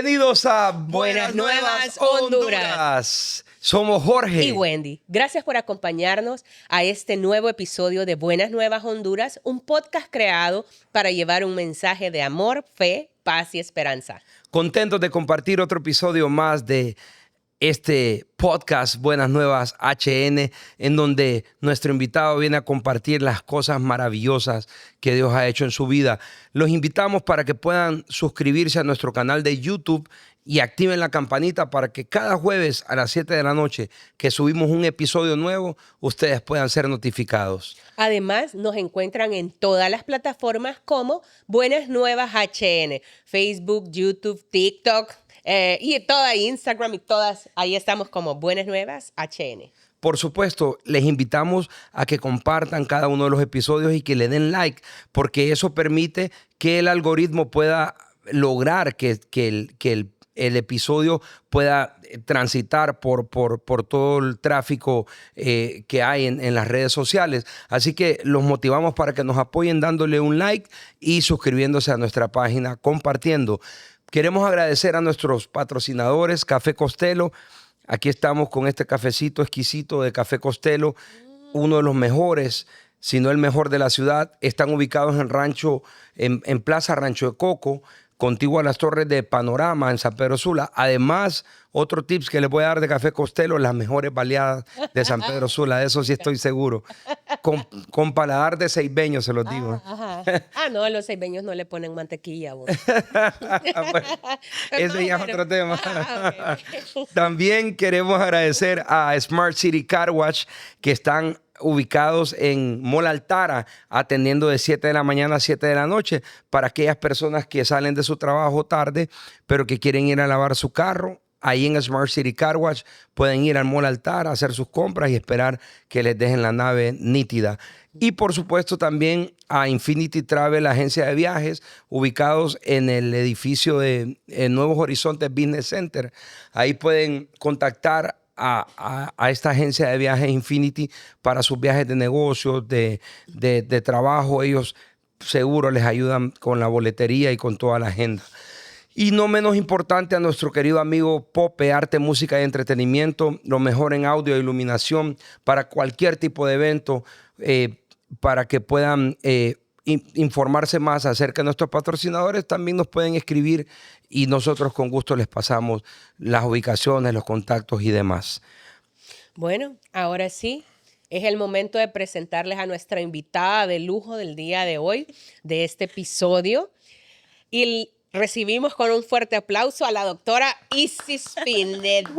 Bienvenidos a Buenas Nuevas Honduras. Somos Jorge y Wendy. Gracias por acompañarnos a este nuevo episodio de Buenas Nuevas Honduras, un podcast creado para llevar un mensaje de amor, fe, paz y esperanza. Contentos de compartir otro episodio más de este podcast Buenas Nuevas HN, en donde nuestro invitado viene a compartir las cosas maravillosas que Dios ha hecho en su vida. Los invitamos para que puedan suscribirse a nuestro canal de YouTube y activen la campanita para que cada jueves a las 7 de la noche que subimos un episodio nuevo, ustedes puedan ser notificados. Además, nos encuentran en todas las plataformas como Buenas Nuevas HN, Facebook, YouTube, TikTok, y toda Instagram y todas, ahí estamos como Buenas Nuevas HN. Por supuesto, les invitamos a que compartan cada uno de los episodios y que le den like, porque eso permite que el algoritmo pueda lograr que el episodio pueda transitar por todo el tráfico que hay en las redes sociales. Así que los motivamos para que nos apoyen dándole un like y suscribiéndose a nuestra página, compartiendo. Queremos agradecer a nuestros patrocinadores, Café Costello. Aquí estamos con este cafecito exquisito de Café Costello, uno de los mejores, si no el mejor de la ciudad. Están ubicados en Plaza Rancho de Coco, contiguo a las torres de Panorama en San Pedro Sula. Además, otro tips que les voy a dar de Café Costello, las mejores baleadas de San Pedro Sula, de eso sí estoy seguro. Con paladar de ceibeño, se los digo. No, los ceibeños no le ponen mantequilla. Bueno, ese ya es otro tema. Okay. También queremos agradecer a Smart City Car Wash, que están ubicados en Mall Altara, atendiendo de 7 de la mañana a 7 de la noche para aquellas personas que salen de su trabajo tarde, pero que quieren ir a lavar su carro. Ahí en Smart City Car Wash pueden ir al Mall Altara a hacer sus compras y esperar que les dejen la nave nítida. Y por supuesto también a Infinity Travel, agencia de viajes, ubicados en el edificio de Nuevos Horizontes Business Center. Ahí pueden contactar a esta agencia de viajes Infinity para sus viajes de negocios, de trabajo. Ellos seguro les ayudan con la boletería y con toda la agenda. Y no menos importante, a nuestro querido amigo Pope, arte, música y entretenimiento, lo mejor en audio e iluminación para cualquier tipo de evento, para que puedan informarse más acerca de nuestros patrocinadores. También nos pueden escribir y nosotros con gusto les pasamos las ubicaciones, los contactos y demás. Bueno, ahora sí, es el momento de presentarles a nuestra invitada de lujo del día de hoy, de este episodio. Y recibimos con un fuerte aplauso a la doctora Isis Pineda.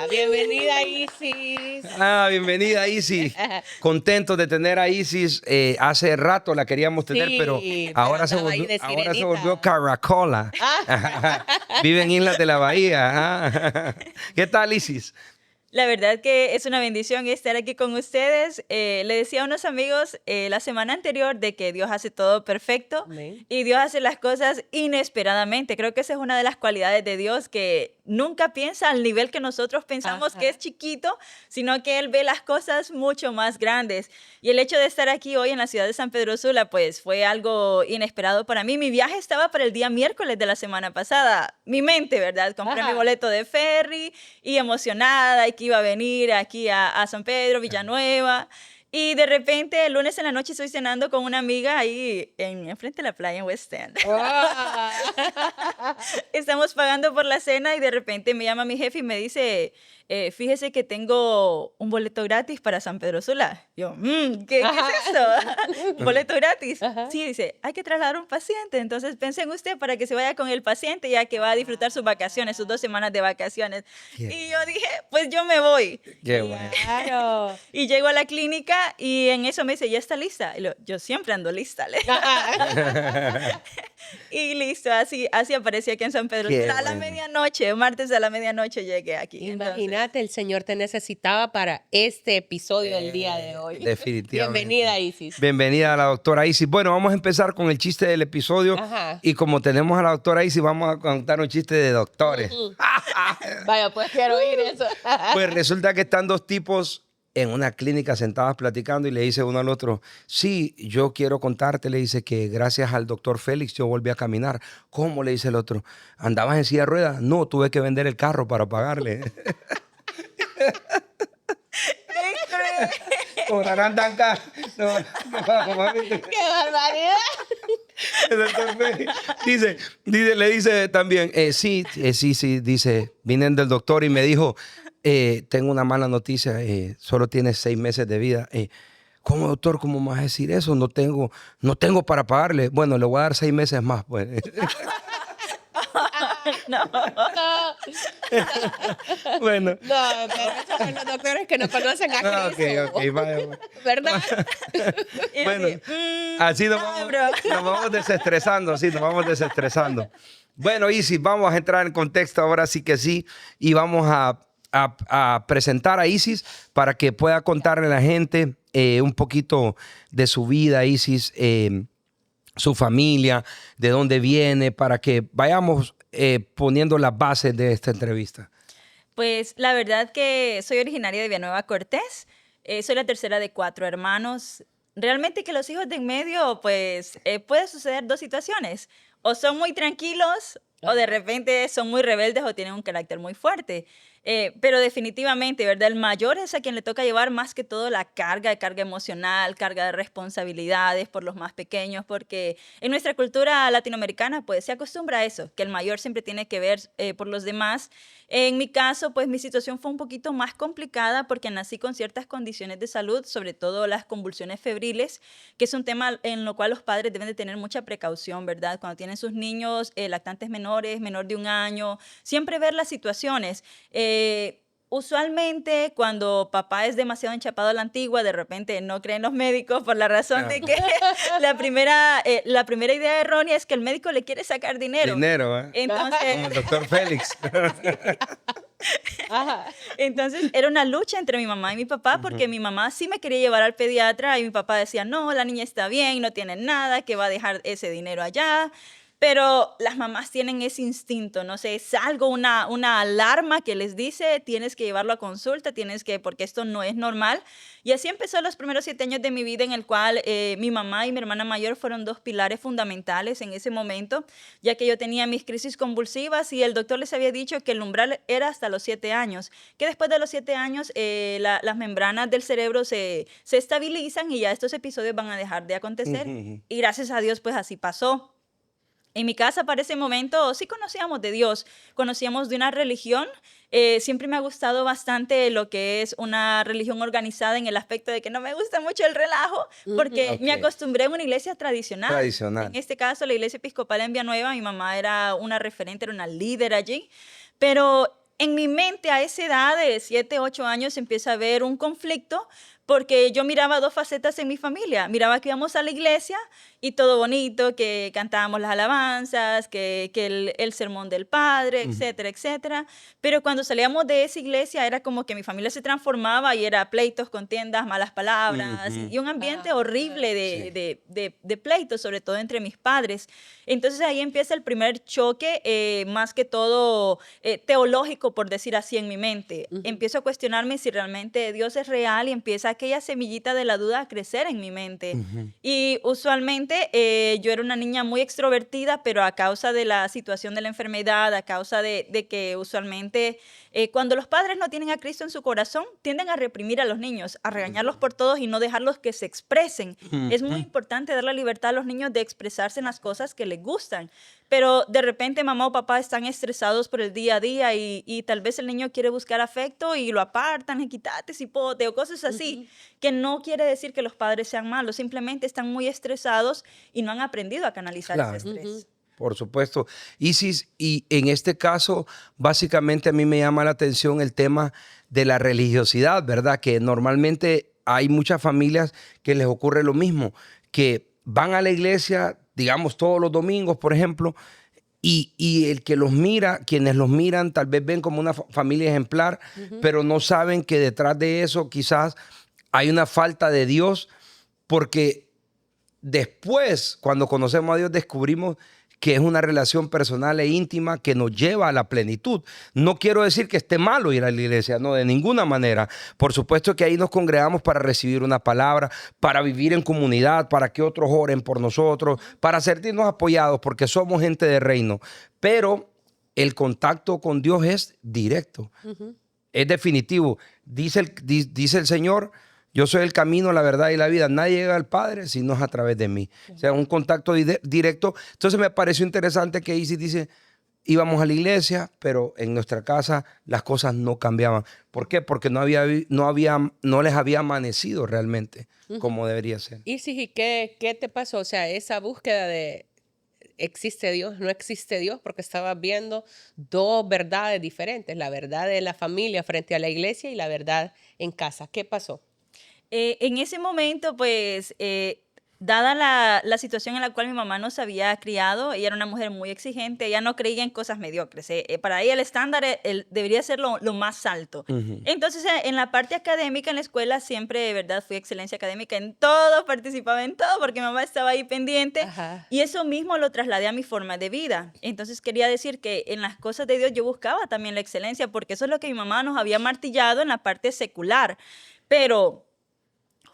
Bienvenida, Isis. Bienvenida, Isis. Contentos de tener a Isis. Hace rato la queríamos tener, sí, pero ahora se volvió caracola. Vive en Islas de la Bahía. ¿Qué tal, Isis? La verdad que es una bendición estar aquí con ustedes. Le decía a unos amigos la semana anterior de que Dios hace todo perfecto. Amén. Y Dios hace las cosas inesperadamente. Creo que esa es una de las cualidades de Dios, que nunca piensa al nivel que nosotros pensamos que es chiquito, sino que Él ve las cosas mucho más grandes. Y el hecho de estar aquí hoy en la ciudad de San Pedro Sula, pues fue algo inesperado para mí. Mi viaje estaba para el día miércoles de la semana pasada. Mi mente, ¿verdad? Compré mi boleto de ferry y emocionada y que iba a venir aquí a San Pedro, Villanueva. Y de repente, el lunes en la noche estoy cenando con una amiga ahí enfrente de la playa en West End. Estamos pagando por la cena y de repente me llama mi jefe y me dice, fíjese que tengo un boleto gratis para San Pedro Sula. Yo, ¿qué es esto? ¿Boleto gratis? Sí, dice, hay que trasladar un paciente. Entonces pensé en usted para que se vaya con el paciente ya que va a disfrutar sus vacaciones, sus 2 semanas de vacaciones. Y yo dije, pues yo me voy. Qué bueno. Claro. Y llego a la clínica y en eso me dice, ¿ya está lista? Y yo siempre ando lista. Y listo, así aparecí aquí en San Pedro. A la medianoche, martes a la medianoche llegué aquí. Imagínate, el Señor te necesitaba para este episodio del día de hoy. Definitivamente. Bienvenida, Isis. Bienvenida a la doctora Isis. Bueno, vamos a empezar con el chiste del episodio. Y como tenemos a la doctora Isis, vamos a contar un chiste de doctores. Vaya, pues quiero oír eso. Pues resulta que están 2 tipos en una clínica sentadas platicando y le dice uno al otro, sí, yo quiero contarte, le dice que gracias al doctor Félix yo volví a caminar. ¿Cómo? Le dice el otro. ¿Andabas en silla de ruedas? No, tuve que vender el carro para pagarle. Cobrarán tan caro. No, ¡Qué barbaridad! el doctor Félix le dice también, sí, dice, vine del doctor y me dijo, tengo una mala noticia, solo tienes 6 meses de vida. ¿Cómo, doctor? ¿Cómo me vas a decir eso? No tengo para pagarle. Bueno, le voy a dar 6 meses más, pues. No. Bueno. No, pero esos son los doctores que no conocen a Cristo. Ok, vaya. ¿Verdad? Y Bueno, así, así nos vamos desestresando, sí, nos vamos desestresando. Bueno, Isis, vamos a entrar en contexto ahora sí que sí, y vamos a presentar a Isis para que pueda contarle a la gente un poquito de su vida, Isis, su familia, de dónde viene, para que vayamos poniendo las bases de esta entrevista. Pues la verdad que soy originaria de Villanueva Cortés, soy la tercera de 4 hermanos. Realmente que los hijos de en medio, pues puede suceder 2 situaciones. O son muy tranquilos o de repente son muy rebeldes o tienen un carácter muy fuerte. Pero definitivamente, ¿verdad? El mayor es a quien le toca llevar más que todo la carga emocional, carga de responsabilidades por los más pequeños, porque en nuestra cultura latinoamericana pues se acostumbra a eso, que el mayor siempre tiene que ver por los demás. En mi caso, pues mi situación fue un poquito más complicada porque nací con ciertas condiciones de salud, sobre todo las convulsiones febriles, que es un tema en lo cual los padres deben de tener mucha precaución, ¿verdad? Cuando tienen sus niños lactantes menores, menor de 1 año, siempre ver las situaciones. Usualmente cuando papá es demasiado enchapado a la antigua, de repente no creen los médicos por la razón de que la primera idea errónea es que el médico le quiere sacar dinero. Dinero, ¿eh? Entonces, como el doctor Félix. Ajá. entonces era una lucha entre mi mamá y mi papá porque mi mamá sí me quería llevar al pediatra y mi papá decía, no, la niña está bien, no tiene nada, que va a dejar ese dinero allá. Pero las mamás tienen ese instinto, no sé, es algo, una alarma que les dice, tienes que llevarlo a consulta, porque esto no es normal. Y así empezó los primeros 7 años de mi vida en el cual mi mamá y mi hermana mayor fueron 2 pilares fundamentales en ese momento, ya que yo tenía mis crisis convulsivas y el doctor les había dicho que el umbral era hasta los 7 años, que después de los 7 años las membranas del cerebro se estabilizan y ya estos episodios van a dejar de acontecer. Y gracias a Dios, pues así pasó. En mi casa para ese momento sí conocíamos de Dios, conocíamos de una religión. Siempre me ha gustado bastante lo que es una religión organizada en el aspecto de que no me gusta mucho el relajo, porque me acostumbré a una iglesia tradicional. En este caso, la iglesia episcopal en Villanueva, mi mamá era una referente, era una líder allí, pero en mi mente a esa edad de 7, 8 años empieza a haber un conflicto porque yo miraba 2 facetas en mi familia. Miraba que íbamos a la iglesia y todo bonito, que cantábamos las alabanzas, que el sermón del Padre, etcétera, etcétera. Pero cuando salíamos de esa iglesia era como que mi familia se transformaba y era pleitos, contiendas, malas palabras y un ambiente horrible de pleitos, sobre todo entre mis padres. Entonces ahí empieza el primer choque, más que todo teológico, por decir así, en mi mente. Empiezo a cuestionarme si realmente Dios es real y empieza aquella semillita de la duda a crecer en mi mente. Y usualmente yo era una niña muy extrovertida, pero a causa de la situación de la enfermedad, a causa de que usualmente cuando los padres no tienen a Cristo en su corazón, tienden a reprimir a los niños, a regañarlos por todos y no dejarlos que se expresen. Es muy importante dar la libertad a los niños de expresarse en las cosas que les gustan. Pero de repente mamá o papá están estresados por el día a día y tal vez el niño quiere buscar afecto y lo apartan, y quítate, cipote, o cosas así, que no quiere decir que los padres sean malos, simplemente están muy estresados y no han aprendido a canalizar ese estrés. Por supuesto. Isis, y en este caso, básicamente a mí me llama la atención el tema de la religiosidad, ¿verdad? Que normalmente hay muchas familias que les ocurre lo mismo, que van a la iglesia, digamos, todos los domingos, por ejemplo, y el que los mira, quienes los miran, tal vez ven como una familia ejemplar, pero no saben que detrás de eso quizás hay una falta de Dios, porque después, cuando conocemos a Dios, descubrimos que es una relación personal e íntima que nos lleva a la plenitud. No quiero decir que esté malo ir a la iglesia, no, de ninguna manera. Por supuesto que ahí nos congregamos para recibir una palabra, para vivir en comunidad, para que otros oren por nosotros, para sentirnos apoyados, porque somos gente de reino. Pero el contacto con Dios es directo, es definitivo. Dice el Señor: yo soy el camino, la verdad y la vida. Nadie llega al Padre si no es a través de mí. O sea, un contacto directo. Entonces me pareció interesante que Isis dice: íbamos a la iglesia, pero en nuestra casa las cosas no cambiaban. ¿Por qué? Porque no les había amanecido realmente como debería ser. Isis, ¿y qué te pasó? O sea, esa búsqueda de ¿existe Dios? ¿No existe Dios? Porque estabas viendo dos verdades diferentes. La verdad de la familia frente a la iglesia y la verdad en casa. ¿Qué pasó? En ese momento, pues, dada la situación en la cual mi mamá nos había criado, ella era una mujer muy exigente, ella no creía en cosas mediocres. Para ella el estándar debería ser lo más alto. Entonces, en la parte académica, en la escuela, siempre, de verdad, fui excelencia académica en todo, participaba en todo, porque mi mamá estaba ahí pendiente. Ajá. Y eso mismo lo trasladé a mi forma de vida. Entonces, quería decir que en las cosas de Dios yo buscaba también la excelencia, porque eso es lo que mi mamá nos había martillado en la parte secular. Pero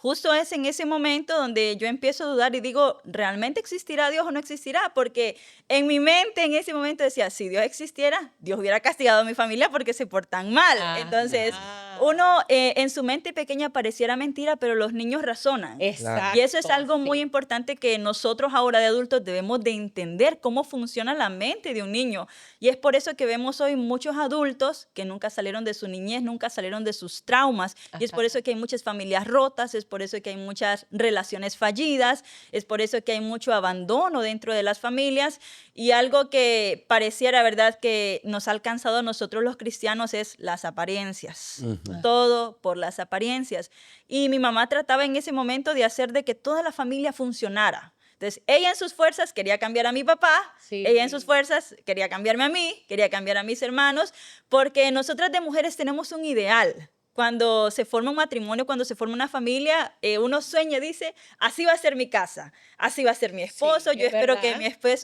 justo es en ese momento donde yo empiezo a dudar y digo, ¿realmente existirá Dios o no existirá? Porque en mi mente en ese momento decía, si Dios existiera, Dios hubiera castigado a mi familia porque se portan mal. Entonces, uno en su mente pequeña pareciera mentira, pero los niños razonan. Exacto. Y eso es algo muy importante que nosotros ahora de adultos debemos de entender cómo funciona la mente de un niño. Y es por eso que vemos hoy muchos adultos que nunca salieron de su niñez, nunca salieron de sus traumas. Y es por eso que hay muchas familias rotas, es por eso que hay muchas relaciones fallidas, es por eso que hay mucho abandono dentro de las familias. Y algo que pareciera, ¿verdad?, que nos ha alcanzado a nosotros los cristianos es las apariencias. Todo por las apariencias. Y mi mamá trataba en ese momento de hacer de que toda la familia funcionara. Entonces, ella en sus fuerzas quería cambiar a mi papá, ella en sus fuerzas quería cambiarme a mí, quería cambiar a mis hermanos, porque nosotras de mujeres tenemos un ideal. Cuando se forma un matrimonio, cuando se forma una familia, uno sueña, dice, así va a ser mi casa, así va a ser mi esposo, yo espero que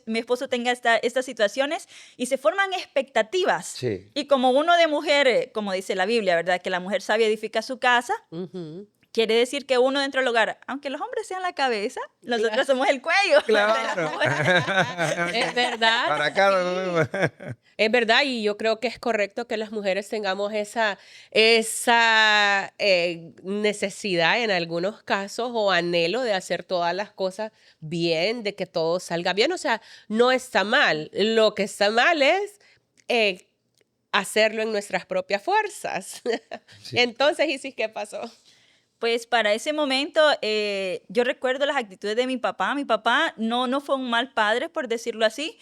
mi esposo tenga estas situaciones, y se forman expectativas. Sí. Y como uno de mujer, como dice la Biblia, ¿verdad?, que la mujer sabia edifica su casa, quiere decir que uno dentro del hogar, aunque los hombres sean la cabeza, nosotros somos el cuello. Claro. Es verdad. Para acá. Es verdad, y yo creo que es correcto que las mujeres tengamos esa necesidad en algunos casos o anhelo de hacer todas las cosas bien, de que todo salga bien. O sea, no está mal. Lo que está mal es hacerlo en nuestras propias fuerzas. Sí. Entonces, Isis, ¿qué pasó? Pues para ese momento yo recuerdo las actitudes de mi papá. Mi papá no fue un mal padre, por decirlo así,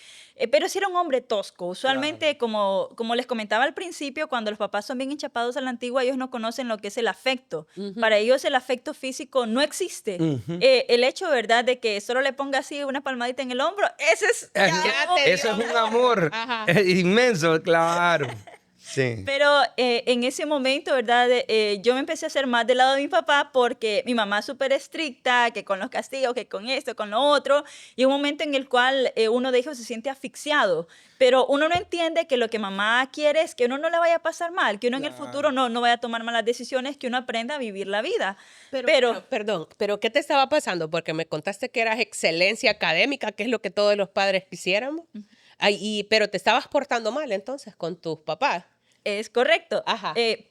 pero sí era un hombre tosco. Usualmente, claro, como les comentaba al principio, cuando los papás son bien enchapados a la antigua, ellos no conocen lo que es el afecto. Para ellos el afecto físico no existe. El hecho, ¿verdad?, de que solo le ponga así una palmadita en el hombro, ese es... Eso es un amor inmenso, claro. Sí. Pero en ese momento, ¿verdad?, yo me empecé a hacer más del lado de mi papá porque mi mamá es súper estricta, que con los castigos, que con esto, con lo otro, y un momento en el cual uno de ellos se siente asfixiado, pero uno no entiende que lo que mamá quiere es que uno no le vaya a pasar mal, que uno en el futuro no vaya a tomar malas decisiones, que uno aprenda a vivir la vida. Pero perdón, ¿pero qué te estaba pasando? Porque me contaste que eras excelencia académica, que es lo que todos los padres quisiéramos, pero te estabas portando mal entonces con tus papás. Es correcto.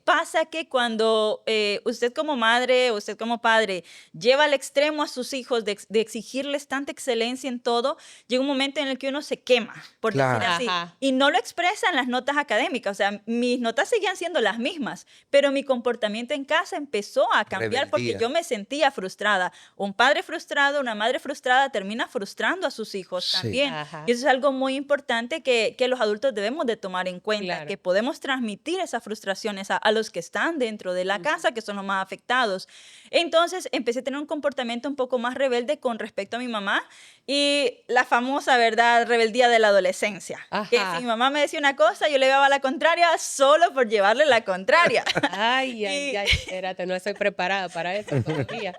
Pasa que cuando usted como madre, usted como padre, lleva al extremo a sus hijos de exigirles tanta excelencia en todo, llega un momento en el que uno se quema, por decir así. Y no lo expresa en las notas académicas. O sea, mis notas seguían siendo las mismas, pero mi comportamiento en casa empezó a cambiar porque yo me sentía frustrada. Un padre frustrado, una madre frustrada termina frustrando a sus hijos también. Y eso es algo muy importante que los adultos debemos de tomar en cuenta, que podemos transmitir esas frustraciones a los que están dentro de la casa, que son los más afectados. Entonces empecé a tener un comportamiento un poco más rebelde con respecto a mi mamá y la famosa, ¿verdad?, rebeldía de la adolescencia. Que si mi mamá me decía una cosa, yo le llevaba la contraria solo por llevarle la contraria. Ay, espérate, no estoy preparada para eso todavía.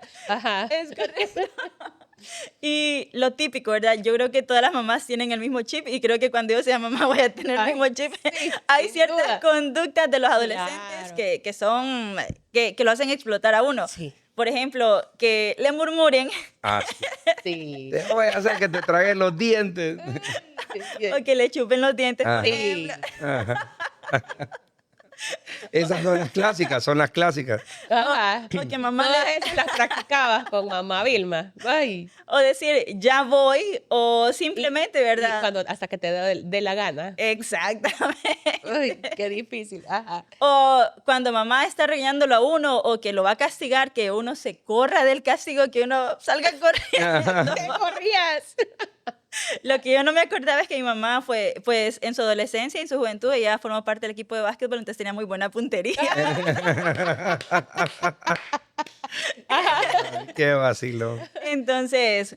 Es correcto. Y lo típico, ¿verdad? Yo creo que todas las mamás tienen el mismo chip y creo que cuando yo sea mamá voy a tener el mismo chip. Sí, Hay sin ciertas duda. conductas de los adolescentes Claro. que son, que lo hacen explotar a uno. Sí. Por ejemplo, que le murmuren Ah, sí. Sí. Te voy a hacer que te traguen los dientes. o que le chupen los dientes. Ah. Por Sí. ejemplo. Ajá. Esas son las clásicas, son las clásicas. Ajá. O que mamá Todas le... esas las practicabas con mamá Vilma. Ay. O decir, ya voy, o simplemente, Y ¿verdad? cuando, hasta que te dé la gana. Exactamente. Ay, qué difícil. Ajá. O cuando mamá está regañándolo a uno o que lo va a castigar, que uno se corra del castigo, que uno salga corriendo. ¿Qué corrías? Lo que yo no me acordaba es que mi mamá fue, pues en su adolescencia y en su juventud, ella formó parte del equipo de básquetbol, entonces tenía muy buena puntería. Qué vacilo. Entonces,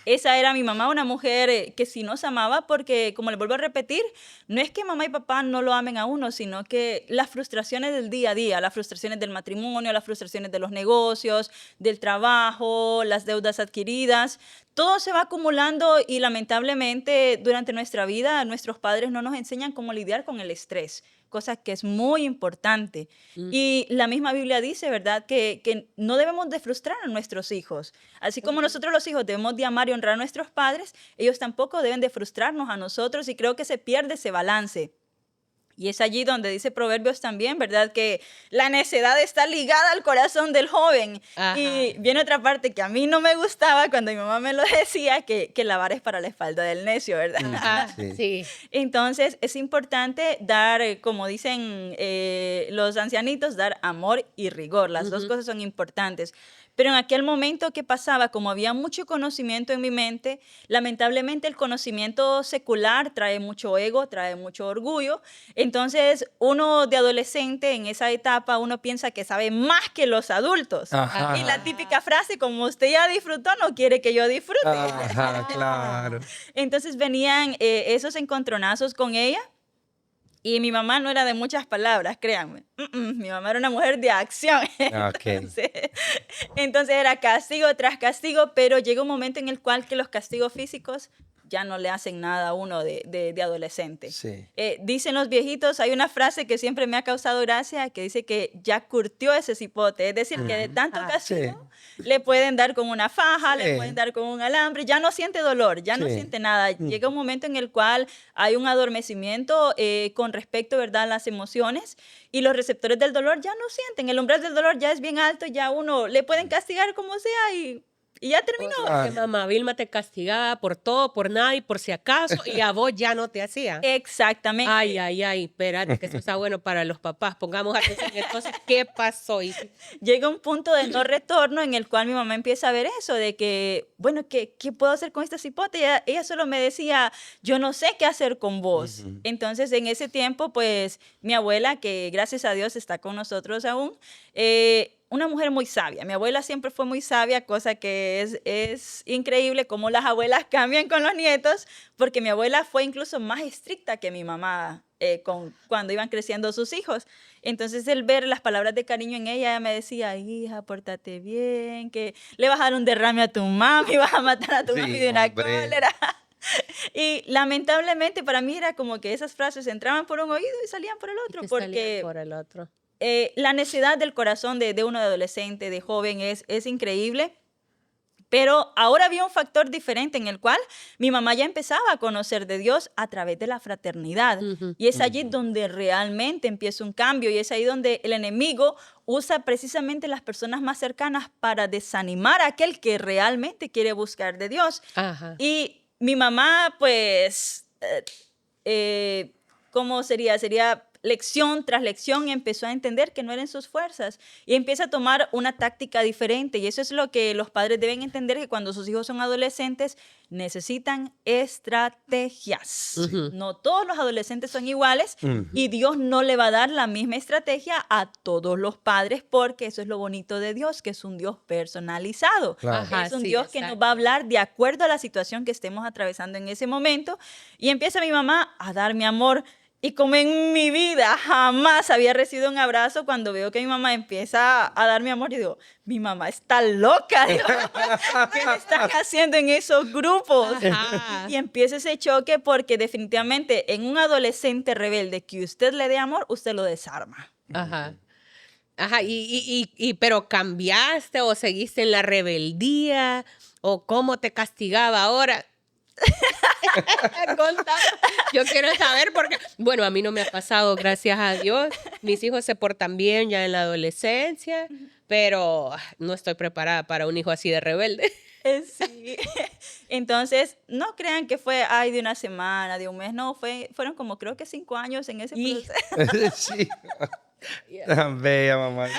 esa era mi mamá, una mujer que sí nos amaba porque, como le vuelvo a repetir, no es que mamá y papá no lo amen a uno, sino que las frustraciones del día a día, las frustraciones del matrimonio, las frustraciones de los negocios, del trabajo, las deudas adquiridas, todo se va acumulando y lamentablemente durante nuestra vida nuestros padres no nos enseñan cómo lidiar con el estrés, cosa que es muy importante. Y la misma Biblia dice, ¿verdad?, que no debemos de frustrar a nuestros hijos. Así como nosotros los hijos debemos de amar y honrar a nuestros padres, ellos tampoco deben de frustrarnos a nosotros y creo que se pierde ese balance. Y es allí donde dice Proverbios también, ¿verdad?, que la necedad está ligada al corazón del joven. Ajá. Y viene otra parte que a mí no me gustaba cuando mi mamá me lo decía, que la vara es para la espalda del necio, ¿verdad? Ah, Sí. sí. Entonces, es importante dar, como dicen los ancianitos, dar amor y rigor. Las dos cosas son importantes. Pero en aquel momento, ¿qué pasaba? Como había mucho conocimiento en mi mente, lamentablemente el conocimiento secular trae mucho ego, trae mucho orgullo. Entonces, uno de adolescente en esa etapa, uno piensa que sabe más que los adultos. Ajá. Y la típica frase, como usted ya disfrutó, no quiere que yo disfrute. Ajá, claro. Entonces venían esos encontronazos con ella. Y mi mamá no era de muchas palabras, créanme. Mi mamá era una mujer de acción. Ok. Entonces era castigo tras castigo, pero llega un momento en el cual que los castigos físicos ya no le hacen nada a uno de adolescente. Sí. Dicen los viejitos, hay una frase que siempre me ha causado gracia, que dice que ya curtió ese cipote. Es decir, que de tanto castigo le pueden dar con una faja, le pueden dar con un alambre, ya no siente dolor, ya no siente nada. Llega un momento en el cual hay un adormecimiento con respecto, ¿verdad?, a las emociones y los receptores del dolor ya no sienten. El umbral del dolor ya es bien alto, ya uno le pueden castigar como sea y ya terminó. Que mamá Vilma te castigaba por todo, por nada y por si acaso, y a vos ya no te hacía. Exactamente. Ay, ay, ay, espérate, que eso está bueno para los papás. Pongamos atención. Entonces, ¿qué pasó? Llega un punto de no retorno en el cual mi mamá empieza a ver eso, de que, bueno, ¿qué puedo hacer con esta cipote? Ella solo me decía, yo no sé qué hacer con vos. Entonces, en ese tiempo, pues, mi abuela, que gracias a Dios está con nosotros aún, una mujer muy sabia. Mi abuela siempre fue muy sabia, cosa que es increíble cómo las abuelas cambian con los nietos, porque mi abuela fue incluso más estricta que mi mamá cuando iban creciendo sus hijos. Entonces, el ver las palabras de cariño en ella me decía, hija, pórtate bien, que le vas a dar un derrame a tu mami, vas a matar a tu mami de una cólera. Y lamentablemente para mí era como que esas frases entraban por un oído y salían por el otro, porque por el otro. La necedad del corazón de uno de adolescente, de joven, es increíble. Pero ahora había un factor diferente en el cual mi mamá ya empezaba a conocer de Dios a través de la fraternidad. Y es allí donde realmente empieza un cambio y es ahí donde el enemigo usa precisamente las personas más cercanas para desanimar a aquel que realmente quiere buscar de Dios. Ajá. Y mi mamá, pues, ¿cómo sería? Sería lección tras lección empezó a entender que no eran sus fuerzas y empieza a tomar una táctica diferente. Y eso es lo que los padres deben entender, que cuando sus hijos son adolescentes necesitan estrategias. No todos los adolescentes son iguales y Dios no le va a dar la misma estrategia a todos los padres, porque eso es lo bonito de Dios, que es un Dios personalizado. Claro. Ajá, Es un sí, Dios que nos va a hablar de acuerdo a la situación que estemos atravesando en ese momento. Y empieza mi mamá a darme amor. Y como en mi vida jamás había recibido un abrazo, cuando veo que mi mamá empieza a darme amor, yo digo, mi mamá está loca. Digo, ¿qué le están haciendo en esos grupos? Ajá. Y empieza ese choque porque definitivamente en un adolescente rebelde que usted le dé amor, usted lo desarma. Ajá. Ajá, pero ¿cambiaste o seguiste en la rebeldía? ¿O cómo te castigaba ahora? Contame. Yo quiero saber porque, bueno, a mí no me ha pasado, gracias a Dios. Mis hijos se portan bien ya en la adolescencia, pero no estoy preparada para un hijo así de rebelde. Sí. Entonces, no crean que fue, ay, de una semana, de un mes, no, fueron como creo que 5 años en ese Y- proceso. Sí. Tan bella, mamá.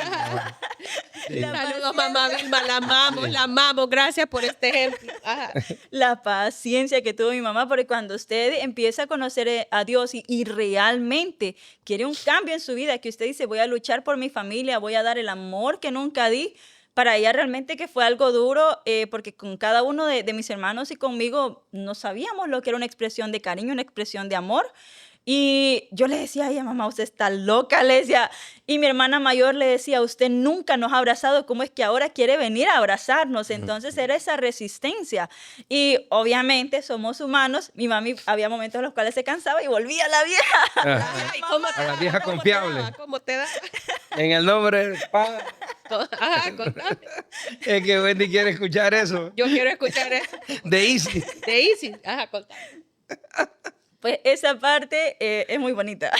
Sí. Saludos, mamá Vilma, la amamos, gracias por este ejemplo. Ajá. La paciencia que tuvo mi mamá, porque cuando usted empieza a conocer a Dios y realmente quiere un cambio en su vida, que usted dice, voy a luchar por mi familia, voy a dar el amor que nunca di, para ella realmente que fue algo duro, porque con cada uno de mis hermanos y conmigo no sabíamos lo que era una expresión de cariño, una expresión de amor. Y yo le decía, ay, mamá, usted está loca, le decía. Y mi hermana mayor le decía, usted nunca nos ha abrazado, ¿cómo es que ahora quiere venir a abrazarnos? Entonces era esa resistencia. Y obviamente somos humanos. Mi mami había momentos en los cuales se cansaba y volvía la vieja. Ajá. Ay, ¿cómo te A la da? vieja ¿Cómo te confiable. da? ¿Cómo te da? En el nombre del Padre. Ajá, contame. Es que Wendy quiere escuchar eso. Yo quiero escuchar eso. De Easy. De Easy. Ajá, contame. Pues esa parte es muy bonita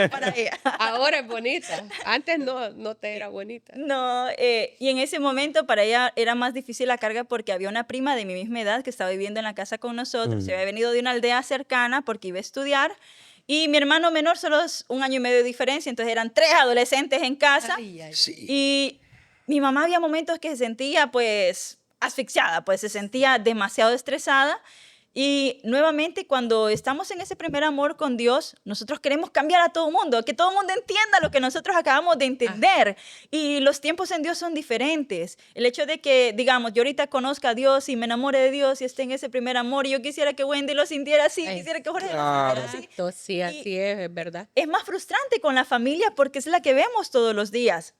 para ella. Ahora es bonita. Antes no te era bonita. No, y en ese momento para ella era más difícil la carga porque había una prima de mi misma edad que estaba viviendo en la casa con nosotros. Se había venido de una aldea cercana porque iba a estudiar. Y mi hermano menor solo es 1 año y medio de diferencia, entonces eran 3 adolescentes en casa. Ay, ay. Sí. Y mi mamá había momentos que se sentía pues asfixiada, pues se sentía demasiado estresada. Y nuevamente cuando estamos en ese primer amor con Dios, nosotros queremos cambiar a todo el mundo, que todo el mundo entienda lo que nosotros acabamos de entender. Y los tiempos en Dios son diferentes. El hecho de que, digamos, yo ahorita conozca a Dios y me enamore de Dios y esté en ese primer amor y yo quisiera que Wendy lo sintiera así, Ay, quisiera que Jorge claro. lo sintiera así. Exacto, sí, así es verdad. Es más frustrante con la familia porque es la que vemos todos los días.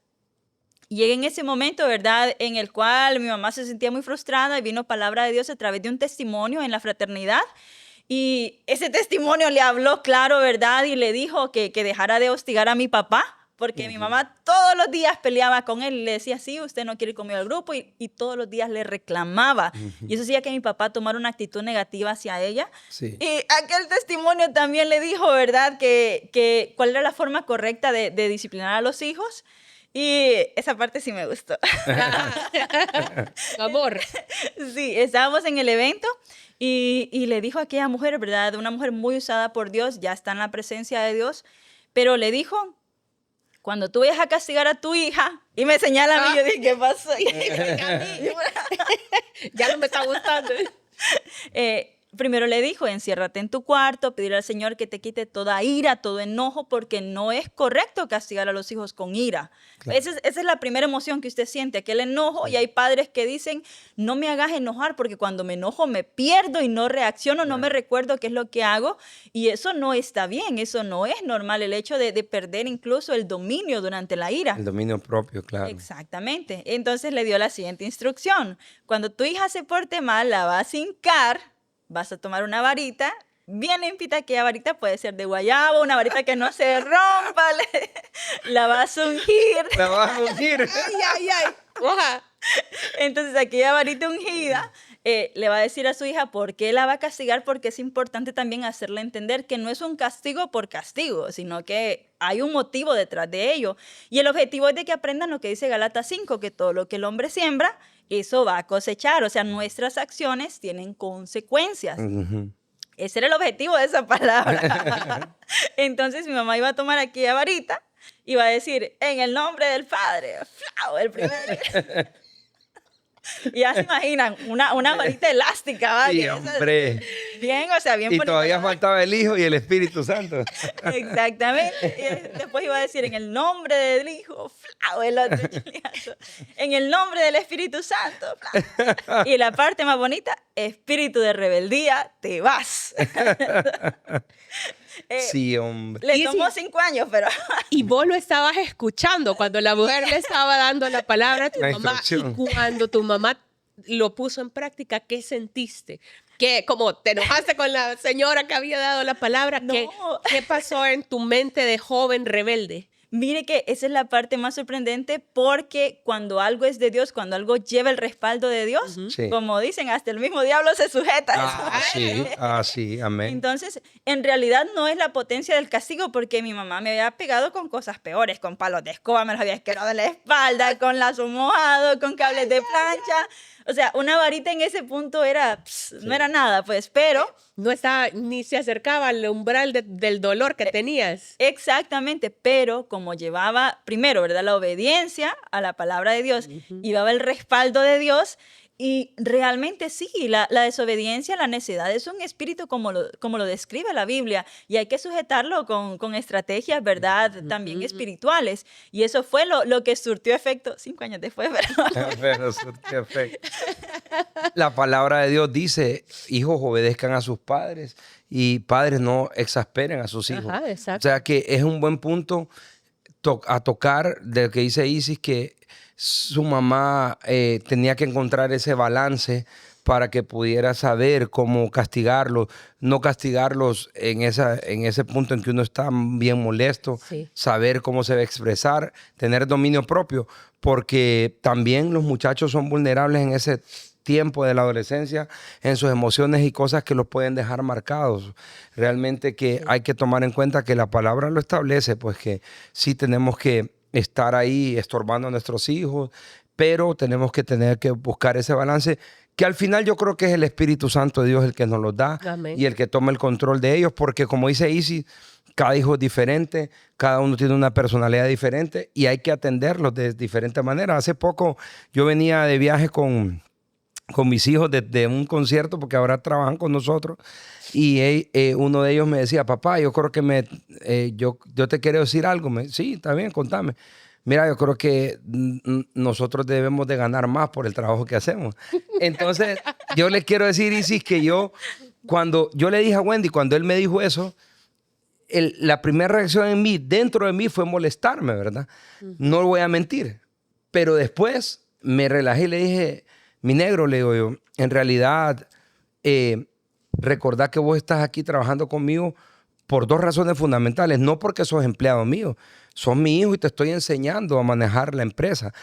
Y en ese momento, ¿verdad?, en el cual mi mamá se sentía muy frustrada y vino palabra de Dios a través de un testimonio en la fraternidad. Y ese testimonio le habló claro, ¿verdad? Y le dijo que dejara de hostigar a mi papá, porque mi mamá todos los días peleaba con él y le decía, sí, usted no quiere ir conmigo al grupo, y todos los días le reclamaba. Y eso hacía que mi papá tomara una actitud negativa hacia ella. Sí. Y aquel testimonio también le dijo, ¿verdad?, que cuál era la forma correcta de disciplinar a los hijos. Y esa parte sí me gustó. Amor. Sí, estábamos en el evento y le dijo a aquella mujer, ¿verdad? Una mujer muy usada por Dios, ya está en la presencia de Dios, pero le dijo, cuando tú vayas a castigar a tu hija, y me señala a mí, yo dije, ¿qué pasó? Ya no me está gustando. Primero le dijo, enciérrate en tu cuarto, pedir al Señor que te quite toda ira, todo enojo, porque no es correcto castigar a los hijos con ira. Claro. Esa es la primera emoción que usted siente, aquel enojo, y hay padres que dicen, no me hagas enojar, porque cuando me enojo me pierdo y no reacciono, no me recuerdo qué es lo que hago, y eso no está bien, eso no es normal, el hecho de perder incluso el dominio durante la ira. El dominio propio, claro. Exactamente. Entonces le dio la siguiente instrucción. Cuando tu hija se porte mal, la vas a hincar, vas a tomar una varita, bien limpita, aquella varita puede ser de guayabo, una varita que no se rompa, la vas a ungir. La vas a ungir. Ay. Oja. Entonces aquella varita ungida le va a decir a su hija por qué la va a castigar, porque es importante también hacerle entender que no es un castigo por castigo, sino que hay un motivo detrás de ello. Y el objetivo es de que aprendan lo que dice Gálatas 5, que todo lo que el hombre siembra, eso va a cosechar. O sea, nuestras acciones tienen consecuencias. Ujú. Ese era el objetivo de esa palabra. Entonces mi mamá iba a tomar aquella varita y iba a decir, en el nombre del Padre, ¡flau! El primer... Y ya se imaginan, una varita elástica, ¿vale? Sí, hombre. Bien, o sea, bien Y bonita, todavía ¿verdad? faltaba el Hijo y el Espíritu Santo. Exactamente. Y después iba a decir, en el nombre del Hijo, ¡flau! El otro chiliazo. En el nombre del Espíritu Santo, ¡flau! Y la parte más bonita, espíritu de rebeldía, te vas. Sí, hombre. Le Y tomó sí. 5 años, pero Y vos lo estabas escuchando cuando la mujer le estaba dando la palabra a tu La mamá. Y instrucción. cuando tu mamá lo puso en práctica, ¿qué sentiste? ¿Qué, como te enojaste con la señora que había dado la palabra? No. ¿Qué pasó en tu mente de joven rebelde? mire que esa es la parte más sorprendente porque cuando algo es de Dios, cuando algo lleva el respaldo de Dios, Sí. como dicen, hasta el mismo diablo se sujeta a eso. Sí, amén. Entonces, en realidad no es la potencia del castigo porque mi mamá me había pegado con cosas peores, con palos de escoba, me los había esquerado en la espalda, con lazo mojado, con cables de plancha. O sea, una varita en ese punto era, no era nada, pues, pero... No estaba, ni se acercaba al umbral del dolor que tenías. Exactamente, pero como llevaba primero, ¿verdad? La obediencia a la palabra de Dios, llevaba el respaldo de Dios y realmente sí, la desobediencia, la necedad es un espíritu como lo describe la Biblia y hay que sujetarlo con estrategias, ¿verdad? También espirituales. Y eso fue lo que surtió efecto 5 años después, ¿verdad? Pero surtió efecto. La palabra de Dios dice, hijos obedezcan a sus padres y padres no exasperen a sus hijos. Ajá, exacto. O sea que es un buen punto a tocar de lo que dice Isis, que su mamá tenía que encontrar ese balance para que pudiera saber cómo castigarlos, no castigarlos en ese punto en que uno está bien molesto, Sí. saber cómo se va a expresar, tener dominio propio, porque también los muchachos son vulnerables en ese tiempo de la adolescencia, en sus emociones y cosas que los pueden dejar marcados. Realmente que hay que tomar en cuenta que la palabra lo establece, pues que sí tenemos que estar ahí estorbando a nuestros hijos, pero tenemos que tener que buscar ese balance que al final yo creo que es el Espíritu Santo de Dios el que nos los da. Amén. Y el que toma el control de ellos, porque como dice Isis, cada hijo es diferente, cada uno tiene una personalidad diferente y hay que atenderlos de diferentes maneras. Hace poco yo venía de viaje con mis hijos de un concierto, porque ahora trabajan con nosotros, y uno de ellos me decía, papá, yo creo que yo te quiero decir algo. Sí, está bien, contame. Mira, yo creo que nosotros debemos de ganar más por el trabajo que hacemos. Entonces, yo les quiero decir, Isis, que cuando yo le dije a Wendy, cuando él me dijo eso, la primera reacción en mí, dentro de mí, fue molestarme, ¿verdad? No lo voy a mentir. Pero después me relajé y le dije, mi negro, le digo yo, en realidad, recordá que vos estás aquí trabajando conmigo por 2 razones fundamentales. No porque sos empleado mío, sos mi hijo y te estoy enseñando a manejar la empresa.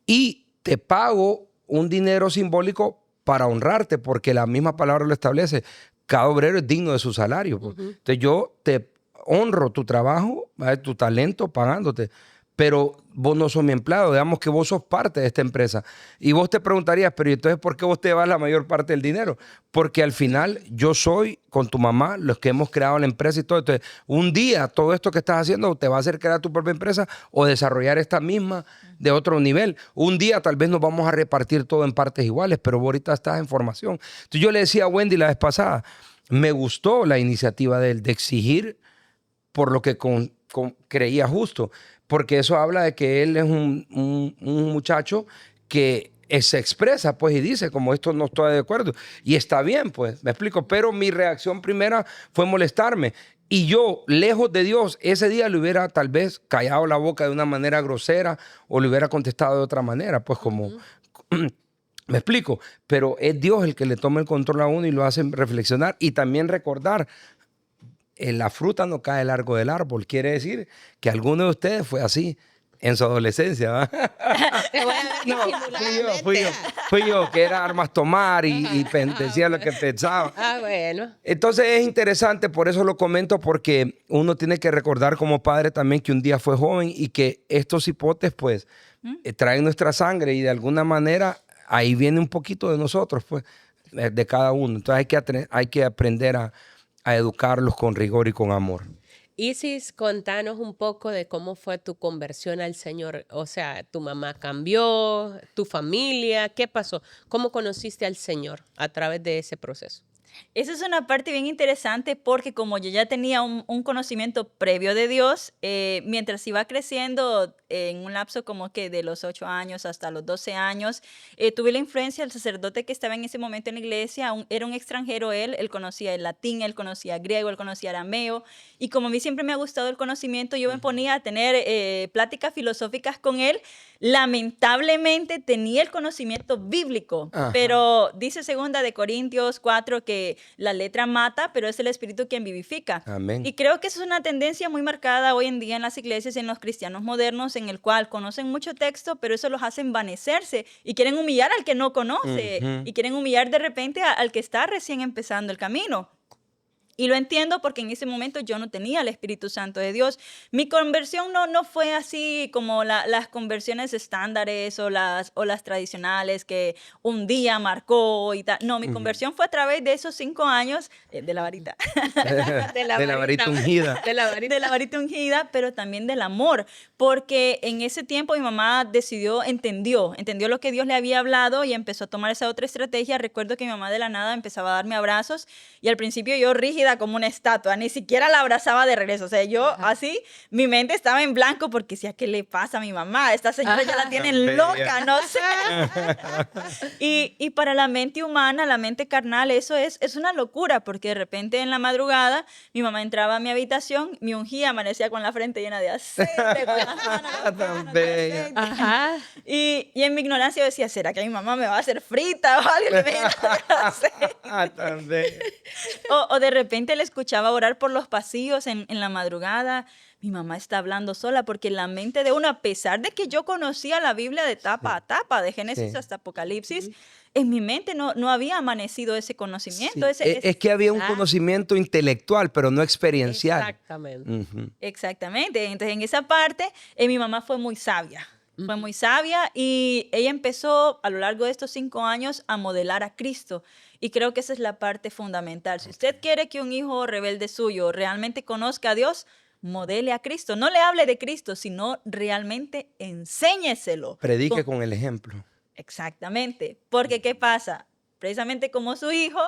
Y te pago un dinero simbólico para honrarte, porque la misma palabra lo establece. Cada obrero es digno de su salario. Pues. Entonces yo te honro tu trabajo, tu talento, pagándote. Pero vos no sos mi empleado, digamos que vos sos parte de esta empresa. Y vos te preguntarías, pero entonces ¿por qué vos te vas la mayor parte del dinero? Porque al final yo soy, con tu mamá, los que hemos creado la empresa y todo. Entonces, un día todo esto que estás haciendo te va a hacer crear tu propia empresa o desarrollar esta misma de otro nivel. Un día tal vez nos vamos a repartir todo en partes iguales, pero vos ahorita estás en formación. Entonces yo le decía a Wendy la vez pasada, me gustó la iniciativa de él de exigir por lo que creía justo, porque eso habla de que él es un muchacho que se expresa, pues, y dice, como esto no estoy de acuerdo. Y está bien, pues, me explico. Pero mi reacción primera fue molestarme. Y yo, lejos de Dios, ese día le hubiera tal vez callado la boca de una manera grosera o le hubiera contestado de otra manera, pues como... Me explico, pero es Dios el que le toma el control a uno y lo hace reflexionar y también recordar. La fruta no cae largo del árbol. Quiere decir que alguno de ustedes fue así en su adolescencia. ¿Va? Te voy a ver No, fui yo, que era armas tomar y decía lo que pensaba. Ah, bueno. Entonces es interesante, por eso lo comento, porque uno tiene que recordar como padre también que un día fue joven y que estos hipotes pues traen nuestra sangre y de alguna manera ahí viene un poquito de nosotros, pues, de cada uno. Entonces hay que aprender a educarlos con rigor y con amor. Isis, contanos un poco de cómo fue tu conversión al Señor. O sea, ¿tu mamá cambió? ¿Tu familia? ¿Qué pasó? ¿Cómo conociste al Señor a través de ese proceso? Esa es una parte bien interesante porque como yo ya tenía un conocimiento previo de Dios, mientras iba creciendo en un lapso como que de los 8 años hasta los 12 años, tuve la influencia del sacerdote que estaba en ese momento en la iglesia, era un extranjero él conocía el latín, él conocía griego, él conocía arameo, y como a mí siempre me ha gustado el conocimiento, yo me ponía a tener pláticas filosóficas con él. Lamentablemente tenía el conocimiento bíblico, Ajá. pero dice 2 Corintios 4 que la letra mata, pero es el Espíritu quien vivifica. Amén. Y creo que eso es una tendencia muy marcada hoy en día en las iglesias y en los cristianos modernos, en el cual conocen mucho texto, pero eso los hace envanecerse y quieren humillar al que no conoce y quieren humillar de repente al que está recién empezando el camino. Y lo entiendo porque en ese momento yo no tenía el Espíritu Santo de Dios. Mi conversión no fue así como las conversiones estándares o las tradicionales que un día marcó y tal. No, mi conversión fue a través de esos 5 años de la varita. De la varita ungida. De la varita. De la varita ungida, pero también del amor. Porque en ese tiempo mi mamá entendió lo que Dios le había hablado y empezó a tomar esa otra estrategia. Recuerdo que mi mamá de la nada empezaba a darme abrazos y al principio yo rígida como una estatua, ni siquiera la abrazaba de regreso. O sea, yo así, mi mente estaba en blanco porque decía, ¿qué le pasa a mi mamá? Esta señora ya la tienen loca, no sé. Y para la mente humana, la mente carnal, eso es una locura porque de repente en la madrugada mi mamá entraba a mi habitación, me ungía, amanecía con la frente llena de aceite, con las manos Tan bella. Ajá. y en mi ignorancia yo decía, ¿será que mi mamá me va a hacer frita o algo? Que me iba a hacer? Tan bella. O de repente le escuchaba orar por los pasillos en la madrugada. Mi mamá está hablando sola porque la mente de uno, a pesar de que yo conocía la Biblia de tapa a tapa, de Génesis hasta Apocalipsis, en mi mente no había amanecido ese conocimiento. Sí. Es que había un Exacto. conocimiento intelectual, pero no experiencial. Exactamente. Ujú. Exactamente. Entonces, en esa parte, mi mamá fue muy sabia. Fue muy sabia y ella empezó a lo largo de estos 5 años a modelar a Cristo. Y creo que esa es la parte fundamental. Si usted quiere que un hijo rebelde suyo realmente conozca a Dios, modele a Cristo. No le hable de Cristo, sino realmente enséñeselo. Predique con el ejemplo. Exactamente. Porque, ¿qué pasa? Precisamente como su hijo,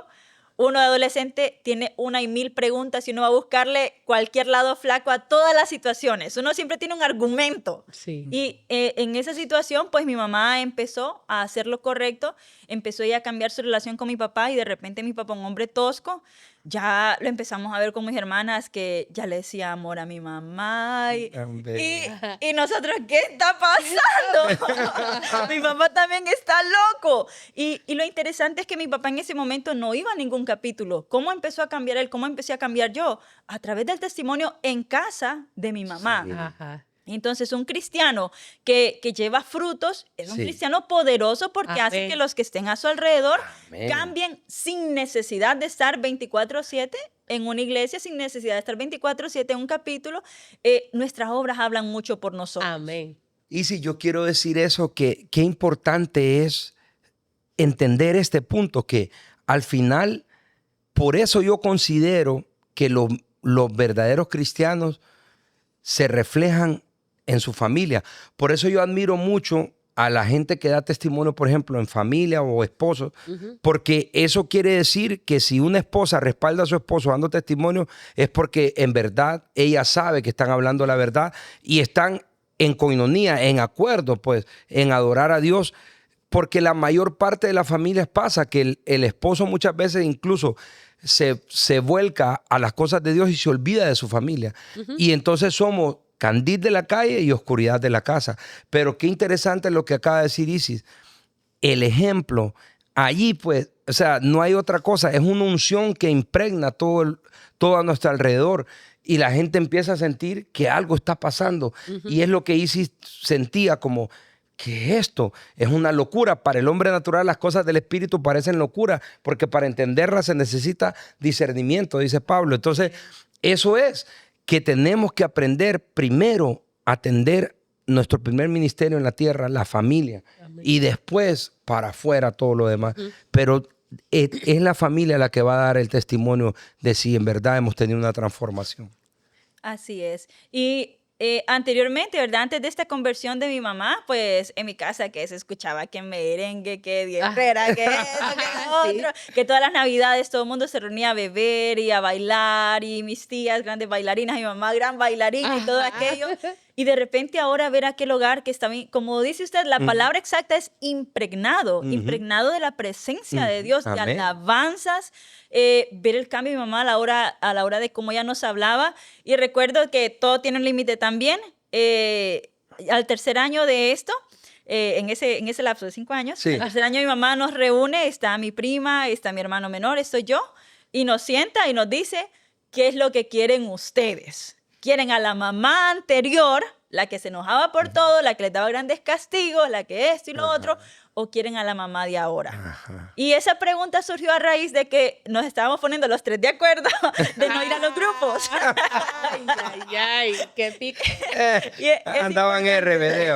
uno adolescente tiene 1 y 1000 preguntas y uno va a buscarle cualquier lado flaco a todas las situaciones. Uno siempre tiene un argumento. Sí. Y en esa situación, pues mi mamá empezó a hacer lo correcto, empezó ella a cambiar su relación con mi papá y de repente mi papá, un hombre tosco, ya lo empezamos a ver con mis hermanas que ya le decía amor a mi mamá Tan bella. y nosotros, ¿qué está pasando? Mi papá también está loco. Y lo interesante es que mi papá en ese momento no iba a ningún capítulo. ¿Cómo empezó a cambiar él? ¿Cómo empecé a cambiar yo? A través del testimonio en casa de mi mamá. Sí. Ajá. Entonces, un cristiano que lleva frutos es un Sí. cristiano poderoso porque hace Amén. que los que estén a su alrededor Amén. cambien sin necesidad de estar 24/7 en una iglesia, sin necesidad de estar 24/7 en un capítulo. Nuestras obras hablan mucho por nosotros. Amén. Y si yo quiero decir eso, que qué importante es entender este punto, que al final, por eso yo considero que los verdaderos cristianos se reflejan en su familia. Por eso yo admiro mucho a la gente que da testimonio, por ejemplo, en familia o esposos, porque eso quiere decir que si una esposa respalda a su esposo dando testimonio, es porque en verdad ella sabe que están hablando la verdad y están en coinonía, en acuerdo, pues, en adorar a Dios. Porque la mayor parte de las familias pasa que el esposo muchas veces incluso se vuelca a las cosas de Dios y se olvida de su familia. Y entonces somos candil de la calle y oscuridad de la casa. Pero qué interesante lo que acaba de decir Isis. El ejemplo, allí pues, o sea, no hay otra cosa. Es una unción que impregna todo a nuestro alrededor. Y la gente empieza a sentir que algo está pasando. Y es lo que Isis sentía como... ¿Qué es esto? Es una locura. Para el hombre natural las cosas del espíritu parecen locura, porque para entenderlas se necesita discernimiento, dice Pablo. Entonces, eso es que tenemos que aprender primero a atender nuestro primer ministerio en la tierra, la familia, y después para afuera todo lo demás. Pero es la familia la que va a dar el testimonio de si en verdad hemos tenido una transformación. Así es. Y Anteriormente, ¿verdad? Antes de esta conversión de mi mamá, pues en mi casa que se escuchaba que merengue, que Diego Herrera, que eso, que lo otro, que todas las navidades todo el mundo se reunía a beber y a bailar, y mis tías grandes bailarinas, mi mamá gran bailarina y todo aquello. Y de repente ahora ver aquel hogar que está bien, como dice usted, la palabra exacta es impregnado, impregnado de la presencia de Dios, de alabanzas, ver el cambio de mi mamá a la hora de cómo ella nos hablaba. Y recuerdo que todo tiene un límite también. Al tercer año de esto, en ese lapso de 5 años, al tercer año mi mamá nos reúne, está mi prima, está mi hermano menor, estoy yo, y nos sienta y nos dice, ¿qué es lo que quieren ustedes? ¿Quieren a la mamá anterior, la que se enojaba por todo, la que les daba grandes castigos, la que esto y lo otro, o quieren a la mamá de ahora? Y esa pregunta surgió a raíz de que nos estábamos poniendo los tres de acuerdo de no ir a los grupos. Ay, qué pico. Andaban en RBD,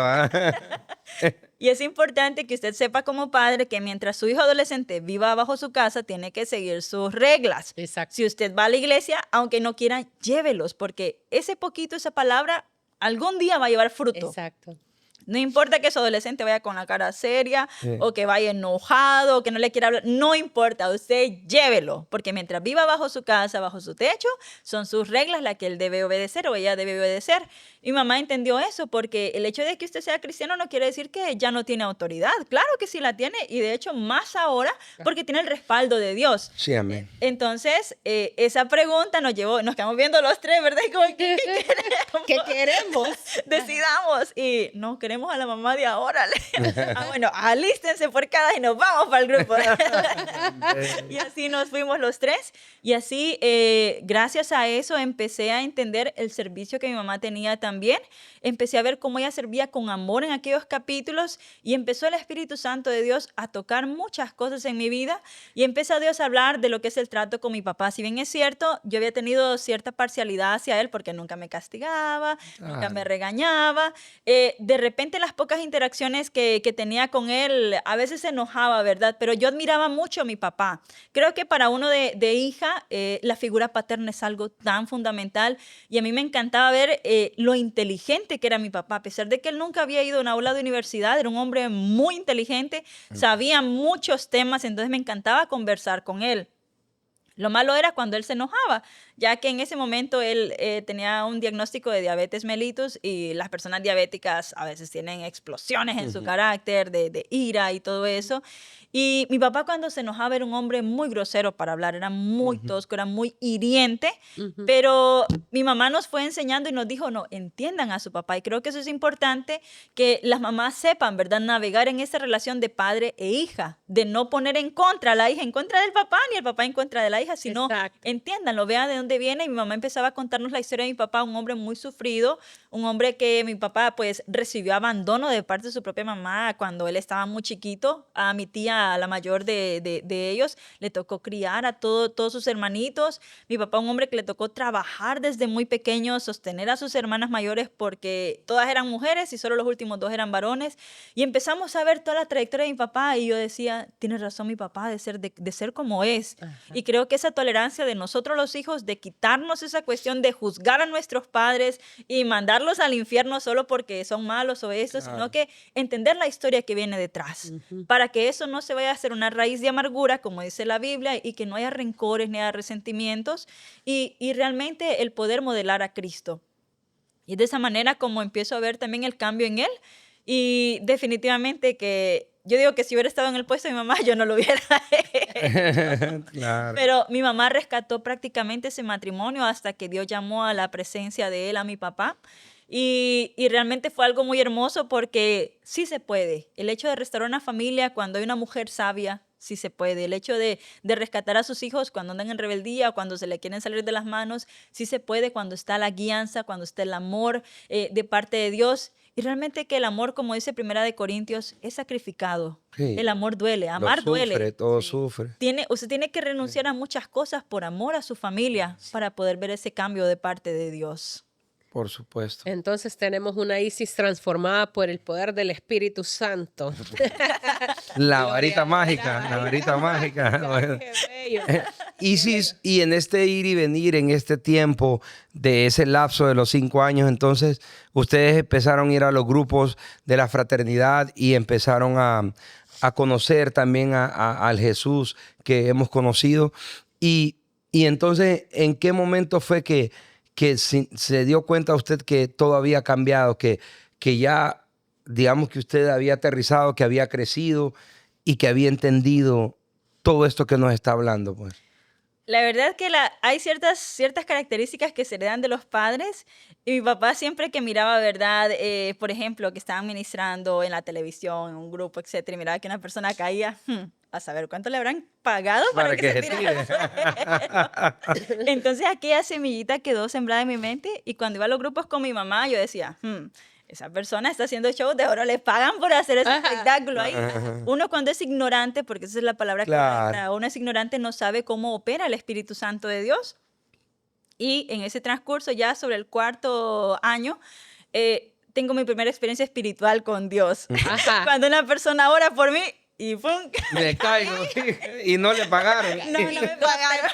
Y es importante que usted sepa como padre que mientras su hijo adolescente viva bajo su casa, tiene que seguir sus reglas. Exacto. Si usted va a la iglesia, aunque no quieran, llévelos, porque ese poquito, esa palabra, algún día va a llevar fruto. Exacto. No importa que su adolescente vaya con la cara seria o que vaya enojado o que no le quiera hablar. No importa, usted llévelo. Porque mientras viva bajo su casa, bajo su techo, son sus reglas las que él debe obedecer o ella debe obedecer. Y mamá entendió eso porque el hecho de que usted sea cristiano no quiere decir que ya no tiene autoridad. Claro que sí la tiene y de hecho más ahora porque tiene el respaldo de Dios. Sí, amén. Entonces, esa pregunta nos quedamos viendo los tres, ¿verdad? Y como, ¿qué queremos? ¿Qué queremos? Decidamos. Y no queremos a la mamá de ahora. Bueno, alístense por cada y nos vamos para el grupo. Y así nos fuimos los tres. Y así, gracias a eso, empecé a entender el servicio que mi mamá tenía también. Empecé a ver cómo ella servía con amor en aquellos capítulos y empezó el Espíritu Santo de Dios a tocar muchas cosas en mi vida y empezó Dios a hablar de lo que es el trato con mi papá. Si bien es cierto, yo había tenido cierta parcialidad hacia él porque nunca me castigaba, nunca me regañaba. De repente las pocas interacciones que tenía con él, a veces se enojaba, ¿verdad? Pero yo admiraba mucho a mi papá. Creo que para uno de hija, la figura paterna es algo tan fundamental y a mí me encantaba ver lo inteligente que era mi papá. A pesar de que él nunca había ido a una aula de universidad, era un hombre muy inteligente, sabía muchos temas, entonces me encantaba conversar con él. Lo malo era cuando él se enojaba, ya que en ese momento él tenía un diagnóstico de diabetes mellitus y las personas diabéticas a veces tienen explosiones en su carácter, de ira y todo eso. Y mi papá cuando se enojaba era un hombre muy grosero para hablar, era muy tosco, era muy hiriente, pero mi mamá nos fue enseñando y nos dijo, no, entiendan a su papá. Y creo que eso es importante, que las mamás sepan, ¿verdad? Navegar en esa relación de padre e hija, de no poner en contra a la hija, en contra del papá, ni el papá en contra de la hija, sino entiéndanlo, vean de dónde viene. Y mi mamá empezaba a contarnos la historia de mi papá, un hombre muy sufrido, un hombre que mi papá pues recibió abandono de parte de su propia mamá cuando él estaba muy chiquito. A mi tía, a la mayor de ellos, le tocó criar a todos sus hermanitos. Mi papá, un hombre que le tocó trabajar desde muy pequeño, sostener a sus hermanas mayores porque todas eran mujeres y solo los últimos 2 eran varones. Y empezamos a ver toda la trayectoria de mi papá y yo decía, tiene razón mi papá de ser como es. Y creo que esa tolerancia de nosotros los hijos, de quitarnos esa cuestión de juzgar a nuestros padres y mandarlos al infierno solo porque son malos o eso, sino que entender la historia que viene detrás, para que eso no se vaya a hacer una raíz de amargura, como dice la Biblia, y que no haya rencores ni haya resentimientos, y realmente el poder modelar a Cristo. Y de esa manera como empiezo a ver también el cambio en él, y definitivamente que yo digo que si hubiera estado en el puesto de mi mamá, yo no lo hubiera hecho. Claro. Pero mi mamá rescató prácticamente ese matrimonio hasta que Dios llamó a la presencia de él, a mi papá. Y realmente fue algo muy hermoso porque sí se puede. El hecho de restaurar una familia cuando hay una mujer sabia, sí se puede. El hecho de rescatar a sus hijos cuando andan en rebeldía o cuando se le quieren salir de las manos, sí se puede cuando está la guianza, cuando está el amor de parte de Dios. Y realmente que el amor, como dice Primera de Corintios, es sacrificado. Sí. El amor duele, amar duele. Todo sufre. Usted tiene que renunciar a muchas cosas por amor a su familia para poder ver ese cambio de parte de Dios. Por supuesto. Entonces tenemos una Isis transformada por el poder del Espíritu Santo. La varita mágica, la varita mágica. Qué bello. Isis, y en este ir y venir, en este tiempo de ese lapso de los 5 años, entonces ustedes empezaron a ir a los grupos de la fraternidad y empezaron a conocer también al Jesús que hemos conocido. Y entonces, ¿en qué momento fue que se dio cuenta usted que todo había cambiado, que ya, digamos que usted había aterrizado, que había crecido y que había entendido todo esto que nos está hablando, pues? La verdad es que hay ciertas características que se le dan de los padres, y mi papá siempre que miraba, ¿verdad? Por ejemplo, que estaban ministrando en la televisión, en un grupo, etcétera, y miraba que una persona caía, a saber cuánto le habrán pagado para que se tire al suelo. Entonces aquella semillita quedó sembrada en mi mente, y cuando iba a los grupos con mi mamá, yo decía, esa persona está haciendo show de oro, le pagan por hacer ese espectáculo ahí. Uno cuando es ignorante, porque esa es la palabra correcta, uno es ignorante, no sabe cómo opera el Espíritu Santo de Dios. Y en ese transcurso, ya sobre el 4º año, tengo mi primera experiencia espiritual con Dios. Cuando una persona ora por mí, y ¡pum! Me caigo y no le pagaron. No me pagaron.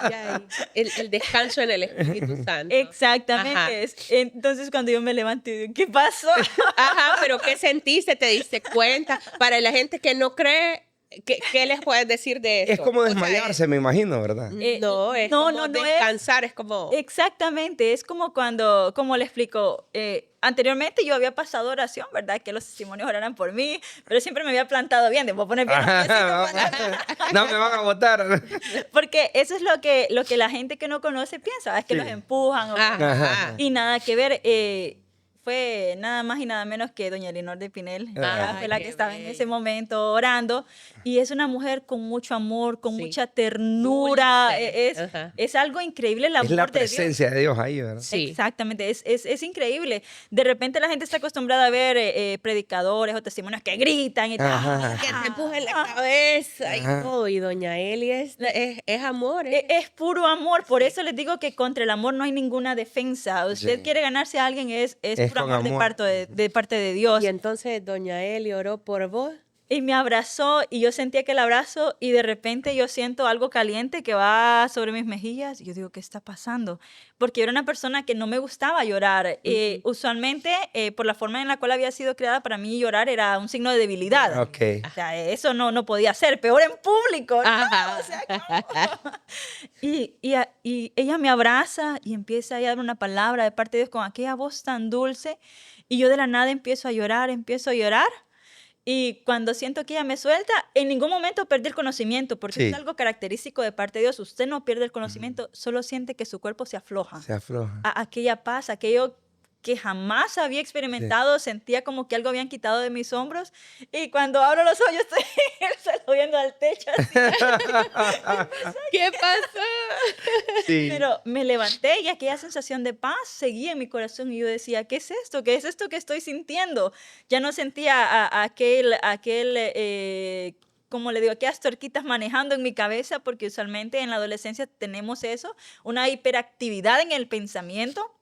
Ay. El descanso en el Espíritu Santo. Exactamente. Entonces cuando yo me levanté, ¿qué pasó? Ajá, pero ¿qué sentiste? ¿Te diste cuenta? Para la gente que no cree, ¿qué les puedes decir de eso? Es como desmayarse, me imagino, ¿verdad? No, es como descansar, es como... Exactamente, es como cuando, como le explico, anteriormente yo había pasado oración, ¿verdad? Que los testimonios oraran por mí, pero siempre me había plantado bien, debo poner bien. No me van a votar. Porque eso es lo que la gente que no conoce piensa, es que los empujan. Y nada que ver. Fue nada más y nada menos que doña Elinor de Pinel. Ella fue la que estaba en ese momento orando. Y es una mujer con mucho amor, con mucha ternura. Es algo increíble el amor de Dios. Es la presencia de Dios ahí, ¿verdad? Sí. Exactamente, es increíble. De repente la gente está acostumbrada a ver predicadores o testimonios que gritan y tal. Que te empujan la cabeza y todo. Y doña Eli es amor. Es puro amor. Por eso les digo que contra el amor no hay ninguna defensa. Usted quiere ganarse a alguien, es puro amor de parte de Dios. Y entonces doña Eli oró por vos. Y me abrazó, y yo sentía que el abrazo, y de repente yo siento algo caliente que va sobre mis mejillas. Y yo digo, ¿qué está pasando? Porque yo era una persona que no me gustaba llorar. Usualmente, por la forma en la cual había sido creada, para mí llorar era un signo de debilidad. O sea, eso no podía ser, peor en público, ¿no? O sea, ¿cómo? Y ella me abraza y empieza a dar una palabra de parte de Dios con aquella voz tan dulce. Y yo de la nada empiezo a llorar. Y cuando siento que ella me suelta, en ningún momento perdí el conocimiento, porque es algo característico de parte de Dios. Usted no pierde el conocimiento, solo siente que su cuerpo se afloja. Aquella paz, aquello que jamás había experimentado, sentía como que algo habían quitado de mis hombros. Y cuando abro los ojos, yo estoy viendo al techo así. ¿Qué pasó? Pero me levanté y aquella sensación de paz seguía en mi corazón, y yo decía, ¿qué es esto? ¿Qué es esto que estoy sintiendo? Ya no sentía como le digo, aquellas tuerquitas manejando en mi cabeza, porque usualmente en la adolescencia tenemos eso, una hiperactividad en el pensamiento.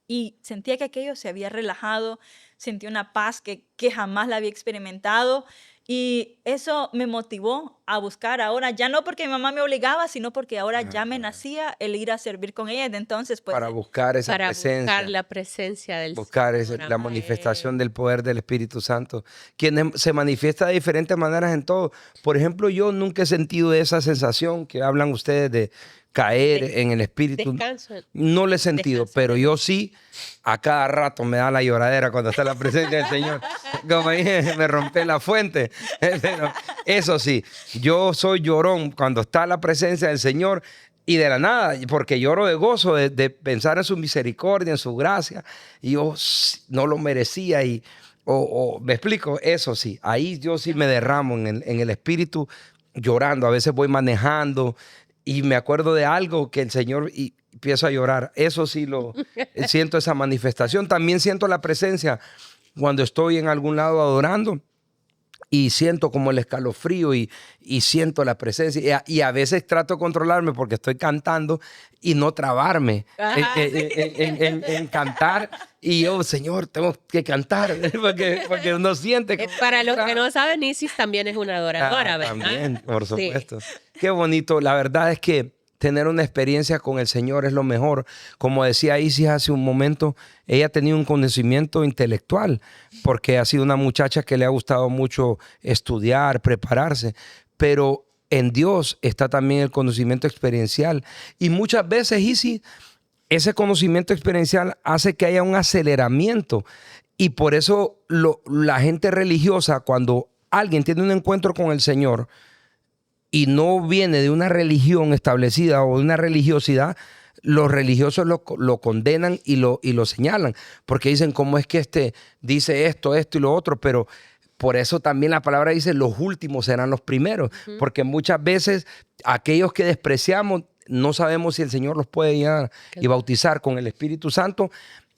Y sentía que aquello se había relajado, sentí una paz que jamás la había experimentado, y eso me motivó a buscar ahora, ya no porque mi mamá me obligaba, sino porque ahora ya me nacía el ir a servir con ella. Desde entonces, pues, para buscar esa presencia. Buscar la presencia del Buscar la manifestación del poder del Espíritu Santo, quien se manifiesta de diferentes maneras en todo. Por ejemplo, yo nunca he sentido esa sensación que hablan ustedes de caer en el Espíritu. Descanso. No lo he sentido, pero yo sí, a cada rato me da la lloradera cuando está la presencia del Señor. Como dije, me rompe la fuente. Pero eso sí, yo soy llorón cuando está la presencia del Señor, y de la nada, porque lloro de gozo, de pensar en su misericordia, en su gracia, y yo no lo merecía. Me explico, eso sí, ahí yo sí me derramo en el Espíritu llorando. A veces voy manejando y me acuerdo de algo que el Señor y empiezo a llorar. Eso sí siento, esa manifestación. También siento la presencia cuando estoy en algún lado adorando y siento como el escalofrío y siento la presencia. Y a veces trato de controlarme porque estoy cantando y no trabarme en cantar. Y yo, Señor, tengo que cantar porque uno siente. Para los que no saben, Isis también es una adoradora, ¿verdad? También, por Sí. supuesto. Qué bonito. La verdad es que tener una experiencia con el Señor es lo mejor. Como decía Isis hace un momento, ella ha tenido un conocimiento intelectual porque ha sido una muchacha que le ha gustado mucho estudiar, prepararse, pero en Dios está también el conocimiento experiencial. Y muchas veces, Isis, ese conocimiento experiencial hace que haya un aceleramiento y por eso la gente religiosa, cuando alguien tiene un encuentro con el Señor, y no viene de una religión establecida o de una religiosidad, los religiosos lo condenan y lo señalan, porque dicen cómo es que este dice esto y lo otro, pero por eso también la palabra dice los últimos serán los primeros, porque muchas veces aquellos que despreciamos no sabemos si el Señor los puede llenar y bautizar con el Espíritu Santo.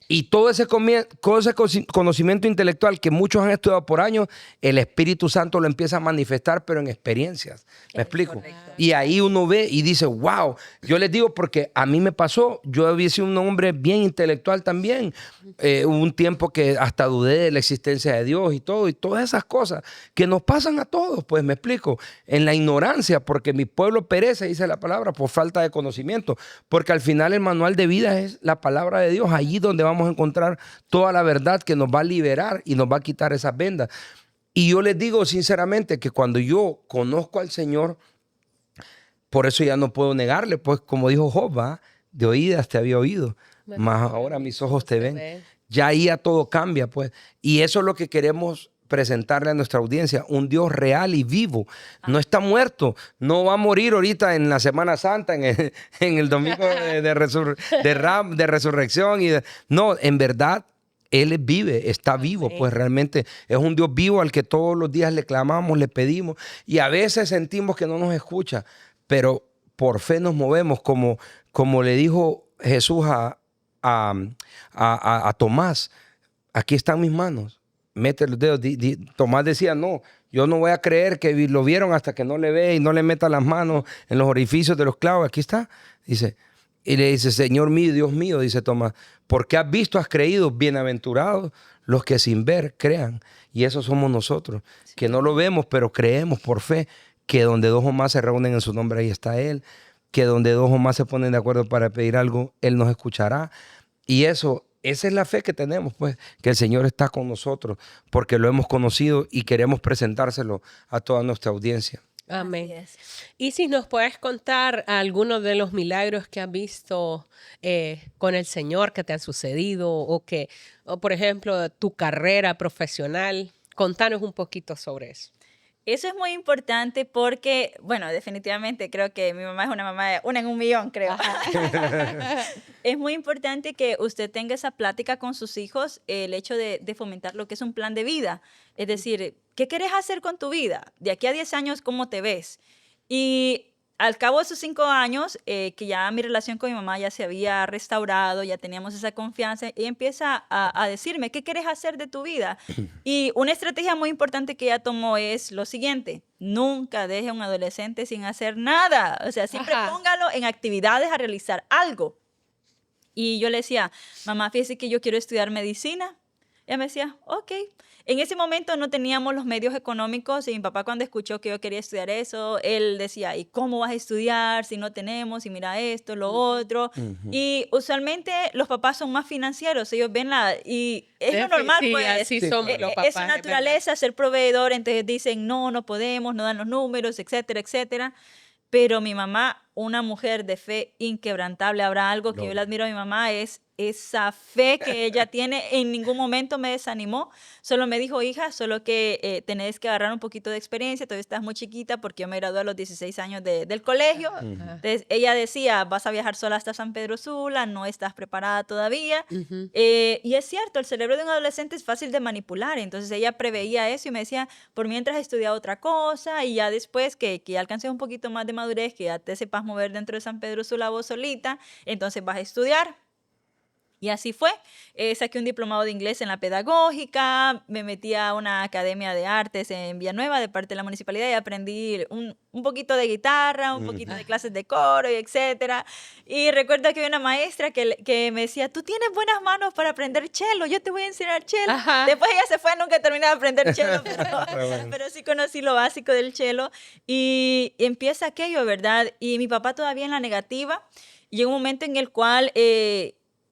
Y todo ese conocimiento intelectual que muchos han estudiado por años, el Espíritu Santo lo empieza a manifestar, pero en experiencias. ¿Me explico? Correcto. Y ahí uno ve y dice, wow. Yo les digo porque a mí me pasó. Yo había sido un hombre bien intelectual también. Hubo un tiempo que hasta dudé de la existencia de Dios y todo. Y todas esas cosas que nos pasan a todos, pues me explico. En la ignorancia, porque mi pueblo perece, dice la palabra, por falta de conocimiento. Porque al final el manual de vida es la palabra de Dios. Allí donde vamos a encontrar toda la verdad que nos va a liberar y nos va a quitar esas vendas. Y yo les digo sinceramente que cuando yo conozco al Señor, por eso ya no puedo negarle, pues como dijo Job, ¿va? De oídas te había oído, mas ahora mis ojos te ven. Ya ahí ya todo cambia, pues. Y eso es lo que queremos presentarle a nuestra audiencia, un Dios real y vivo. No está muerto, no va a morir ahorita en la Semana Santa, en el domingo de resurrección. No, en verdad, Él vive, está vivo, pues realmente es un Dios vivo al que todos los días le clamamos, le pedimos y a veces sentimos que no nos escucha, pero por fe nos movemos, como le dijo Jesús a Tomás, aquí están mis manos. Mete los dedos. Tomás decía, no, yo no voy a creer que lo vieron hasta que no le ve y no le meta las manos en los orificios de los clavos. Aquí está, dice. Y le dice, Señor mío, Dios mío, dice Tomás, porque has visto, has creído, bienaventurados los que sin ver crean. Y eso somos nosotros, que no lo vemos, pero creemos por fe, que donde dos o más se reúnen en su nombre, ahí está Él, que donde dos o más se ponen de acuerdo para pedir algo, Él nos escuchará. Y esa es la fe que tenemos, pues, que el Señor está con nosotros porque lo hemos conocido y queremos presentárselo a toda nuestra audiencia. Amén. Y si nos puedes contar algunos de los milagros que has visto con el Señor que te han sucedido o por ejemplo, tu carrera profesional, contanos un poquito sobre eso. Eso es muy importante porque, bueno, definitivamente creo que mi mamá es una mamá de una en un millón, creo. Es muy importante que usted tenga esa plática con sus hijos, el hecho de fomentar lo que es un plan de vida. Es decir, ¿qué quieres hacer con tu vida? De aquí a 10 años, ¿cómo te ves? Y al cabo de esos 5 años, que ya mi relación con mi mamá ya se había restaurado, ya teníamos esa confianza, ella empieza a decirme, ¿qué quieres hacer de tu vida? Y una estrategia muy importante que ella tomó es lo siguiente, nunca deje a un adolescente sin hacer nada. O sea, siempre póngalo en actividades a realizar algo. Y yo le decía, mamá, fíjese que yo quiero estudiar medicina. Ella me decía, ok. En ese momento no teníamos los medios económicos y mi papá cuando escuchó que yo quería estudiar eso, él decía, ¿y cómo vas a estudiar si no tenemos? Y mira esto, lo otro. Y usualmente los papás son más financieros, ellos ven y es lo normal, sí, pues. Así somos los papás. Es su naturaleza ser proveedor, entonces dicen, no podemos, no dan los números, etcétera, etcétera. Pero mi mamá, una mujer de fe inquebrantable, habrá algo que yo le admiro a mi mamá, es esa fe que ella tiene. En ningún momento me desanimó, solo me dijo, hija, solo que tenés que agarrar un poquito de experiencia, todavía estás muy chiquita porque yo me gradué a los 16 años del colegio. Entonces ella decía, vas a viajar sola hasta San Pedro Sula, no estás preparada todavía. Y es cierto, el cerebro de un adolescente es fácil de manipular, entonces ella preveía eso y me decía, por mientras estudia otra cosa y ya después que ya alcances un poquito más de madurez, que ya te sepas mover dentro de San Pedro Sula vos solita, entonces vas a estudiar. Y así fue. Saqué un diplomado de inglés en la pedagógica, me metí a una academia de artes en Villanueva de parte de la municipalidad y aprendí un poquito de guitarra, un poquito de clases de coro y etcétera. Y recuerdo que había una maestra que me decía, tú tienes buenas manos para aprender cello, yo te voy a enseñar cello. Ajá. Después ella se fue, nunca terminé de aprender cello, pero sí conocí lo básico del cello. Y empieza aquello, ¿verdad? Y mi papá todavía en la negativa. Y llega un momento en el cual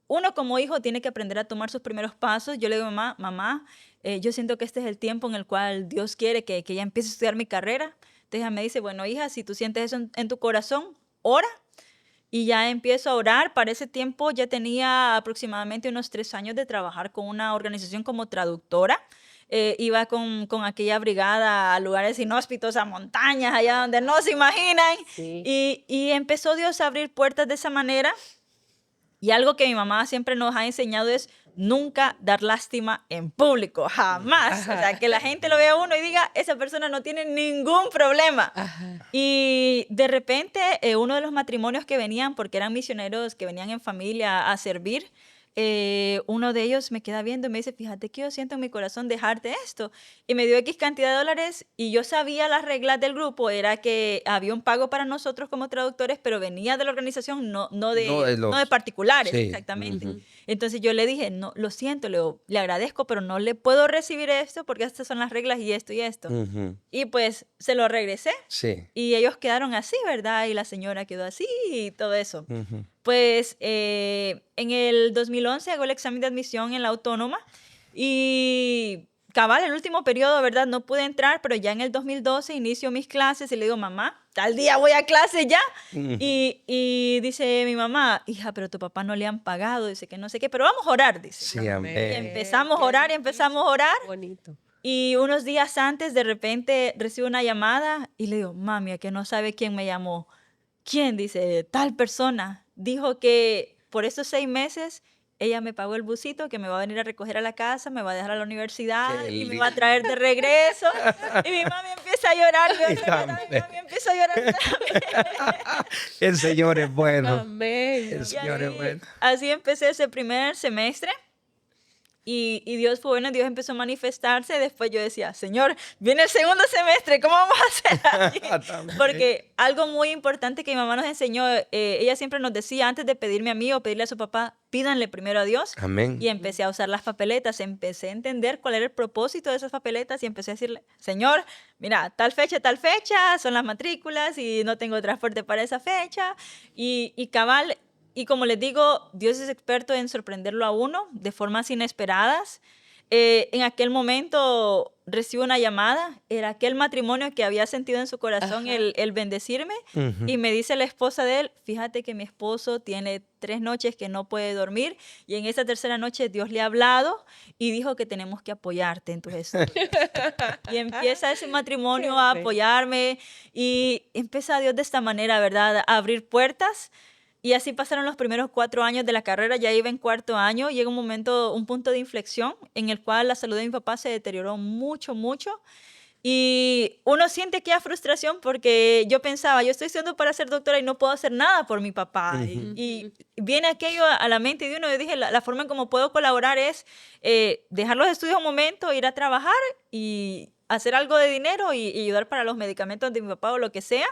uno como hijo tiene que aprender a tomar sus primeros pasos. Yo le digo, mamá, yo siento que este es el tiempo en el cual Dios quiere que ella empiece a estudiar mi carrera. Entonces ella me dice, bueno, hija, si tú sientes eso en tu corazón, ora. Y ya empiezo a orar. Para ese tiempo ya tenía aproximadamente unos 3 años de trabajar con una organización como traductora. Iba con aquella brigada a lugares inhóspitos, a montañas, allá donde no se imaginan. Sí. Y empezó Dios a abrir puertas de esa manera. Y algo que mi mamá siempre nos ha enseñado es nunca dar lástima en público, jamás. Ajá. O sea, que la gente lo vea a uno y diga, esa persona no tiene ningún problema. Ajá. Y de repente, uno de los matrimonios que venían, porque eran misioneros que venían en familia a servir, uno de ellos me queda viendo y me dice, fíjate que yo siento en mi corazón dejarte esto. Y me dio X cantidad de dólares y yo sabía las reglas del grupo, era que había un pago para nosotros como traductores, pero venía de la organización, no de particulares, Sí. exactamente. Entonces yo le dije, no, lo siento, le agradezco, pero no le puedo recibir esto porque estas son las reglas y esto y esto. Y pues se lo regresé. Sí. Y ellos quedaron así, ¿verdad? Y la señora quedó así y todo eso. Pues en el 2011 hago el examen de admisión en la autónoma y cabal, el último periodo, ¿verdad? No pude entrar, pero ya en el 2012 inicio mis clases y le digo, mamá, tal día voy a clase ya. Y dice mi mamá, hija, pero a tu papá no le han pagado, dice que no sé qué, pero vamos a orar, dice. Sí, Y amén. empezamos a orar y empezamos a orar. Bonito. Y unos días antes, de repente, recibo una llamada y le digo, mami, ¿a que no sabe quién me llamó? ¿Quién? Dice, tal persona. Dijo que por esos 6 meses ella me pagó el busito, que me va a venir a recoger a la casa, me va a dejar a la universidad Qué y me lindo. va a traer de regreso. Y mi mami empieza a llorar. Y yo, mi mami empieza a llorar también. El Señor es bueno. Amén. El Y Señor es bueno. así empecé ese primer semestre. Y Dios fue bueno, Dios empezó a manifestarse. Después yo decía, Señor, viene el segundo semestre, ¿cómo vamos a hacer aquí? También. Porque algo muy importante que mi mamá nos enseñó, ella siempre nos decía, antes de pedirme a mí o pedirle a su papá, pídanle primero a Dios. Amén. Y empecé a usar las papeletas, empecé a entender cuál era el propósito de esas papeletas y empecé a decirle, Señor, mira, tal fecha, son las matrículas y no tengo transporte para esa fecha. Y cabal, y como les digo, Dios es experto en sorprenderlo a uno de formas inesperadas. En aquel momento recibo una llamada, era aquel matrimonio que había sentido en su corazón el bendecirme, y me dice la esposa de él, fíjate que mi esposo tiene 3 noches que no puede dormir, y en esa tercera noche Dios le ha hablado y dijo que tenemos que apoyarte en tus estudios. Y empieza ese matrimonio a apoyarme, y empieza Dios de esta manera, ¿verdad?, a abrir puertas. Y así pasaron los primeros 4 años de la carrera, ya iba en 4º año, llega un punto de inflexión en el cual la salud de mi papá se deterioró mucho, mucho. Y uno siente que hay frustración porque yo pensaba, yo estoy estudiando para ser doctora y no puedo hacer nada por mi papá. Y viene aquello a la mente de uno, yo dije, la forma en cómo puedo colaborar es dejar los estudios un momento, ir a trabajar y hacer algo de dinero y ayudar para los medicamentos de mi papá o lo que sea.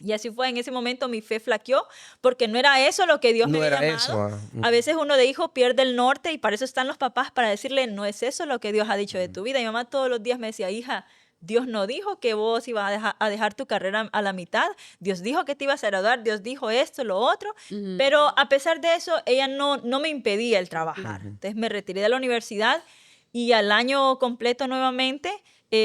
Y así fue, en ese momento mi fe flaqueó, porque no era eso lo que Dios me había llamado. A veces uno de hijo pierde el norte y para eso están los papás, para decirle, no es eso lo que Dios ha dicho de tu vida. Y mi mamá todos los días me decía, hija, Dios no dijo que vos ibas a dejar tu carrera a la mitad. Dios dijo que te ibas a graduar, Dios dijo esto, lo otro. Pero a pesar de eso, ella no me impedía el trabajar. Entonces me retiré de la universidad y al año completo nuevamente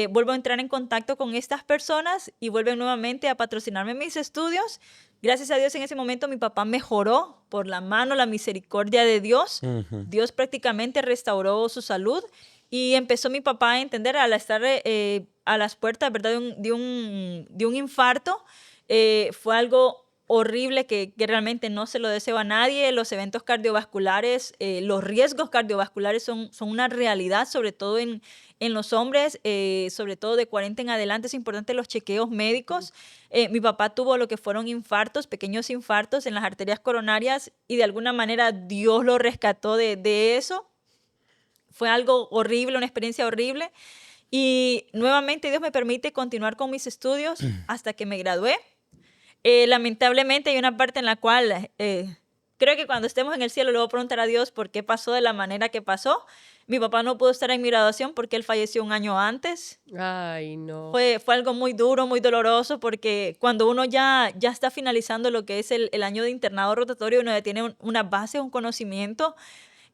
vuelvo a entrar en contacto con estas personas y vuelven nuevamente a patrocinarme mis estudios. Gracias a Dios en ese momento mi papá mejoró por la mano, la misericordia de Dios. Dios prácticamente restauró su salud y empezó mi papá a entender al estar a las puertas, ¿verdad?, de un infarto. Fue algo horrible que realmente no se lo deseo a nadie. Los eventos cardiovasculares, los riesgos cardiovasculares son una realidad, sobre todo en los hombres, sobre todo de 40 en adelante. Es importante los chequeos médicos. Mi papá tuvo lo que fueron infartos, pequeños infartos en las arterias coronarias, y de alguna manera Dios lo rescató de eso. Fue algo horrible, una experiencia horrible. Y nuevamente Dios me permite continuar con mis estudios hasta que me gradué. Lamentablemente hay una parte en la cual creo que cuando estemos en el cielo le voy a preguntar a Dios por qué pasó de la manera que pasó. Mi papá no pudo estar en mi graduación porque él falleció un año antes. Ay, no. Fue algo muy duro, muy doloroso, porque cuando uno ya está finalizando lo que es el año de internado rotatorio, uno ya tiene una base, un conocimiento.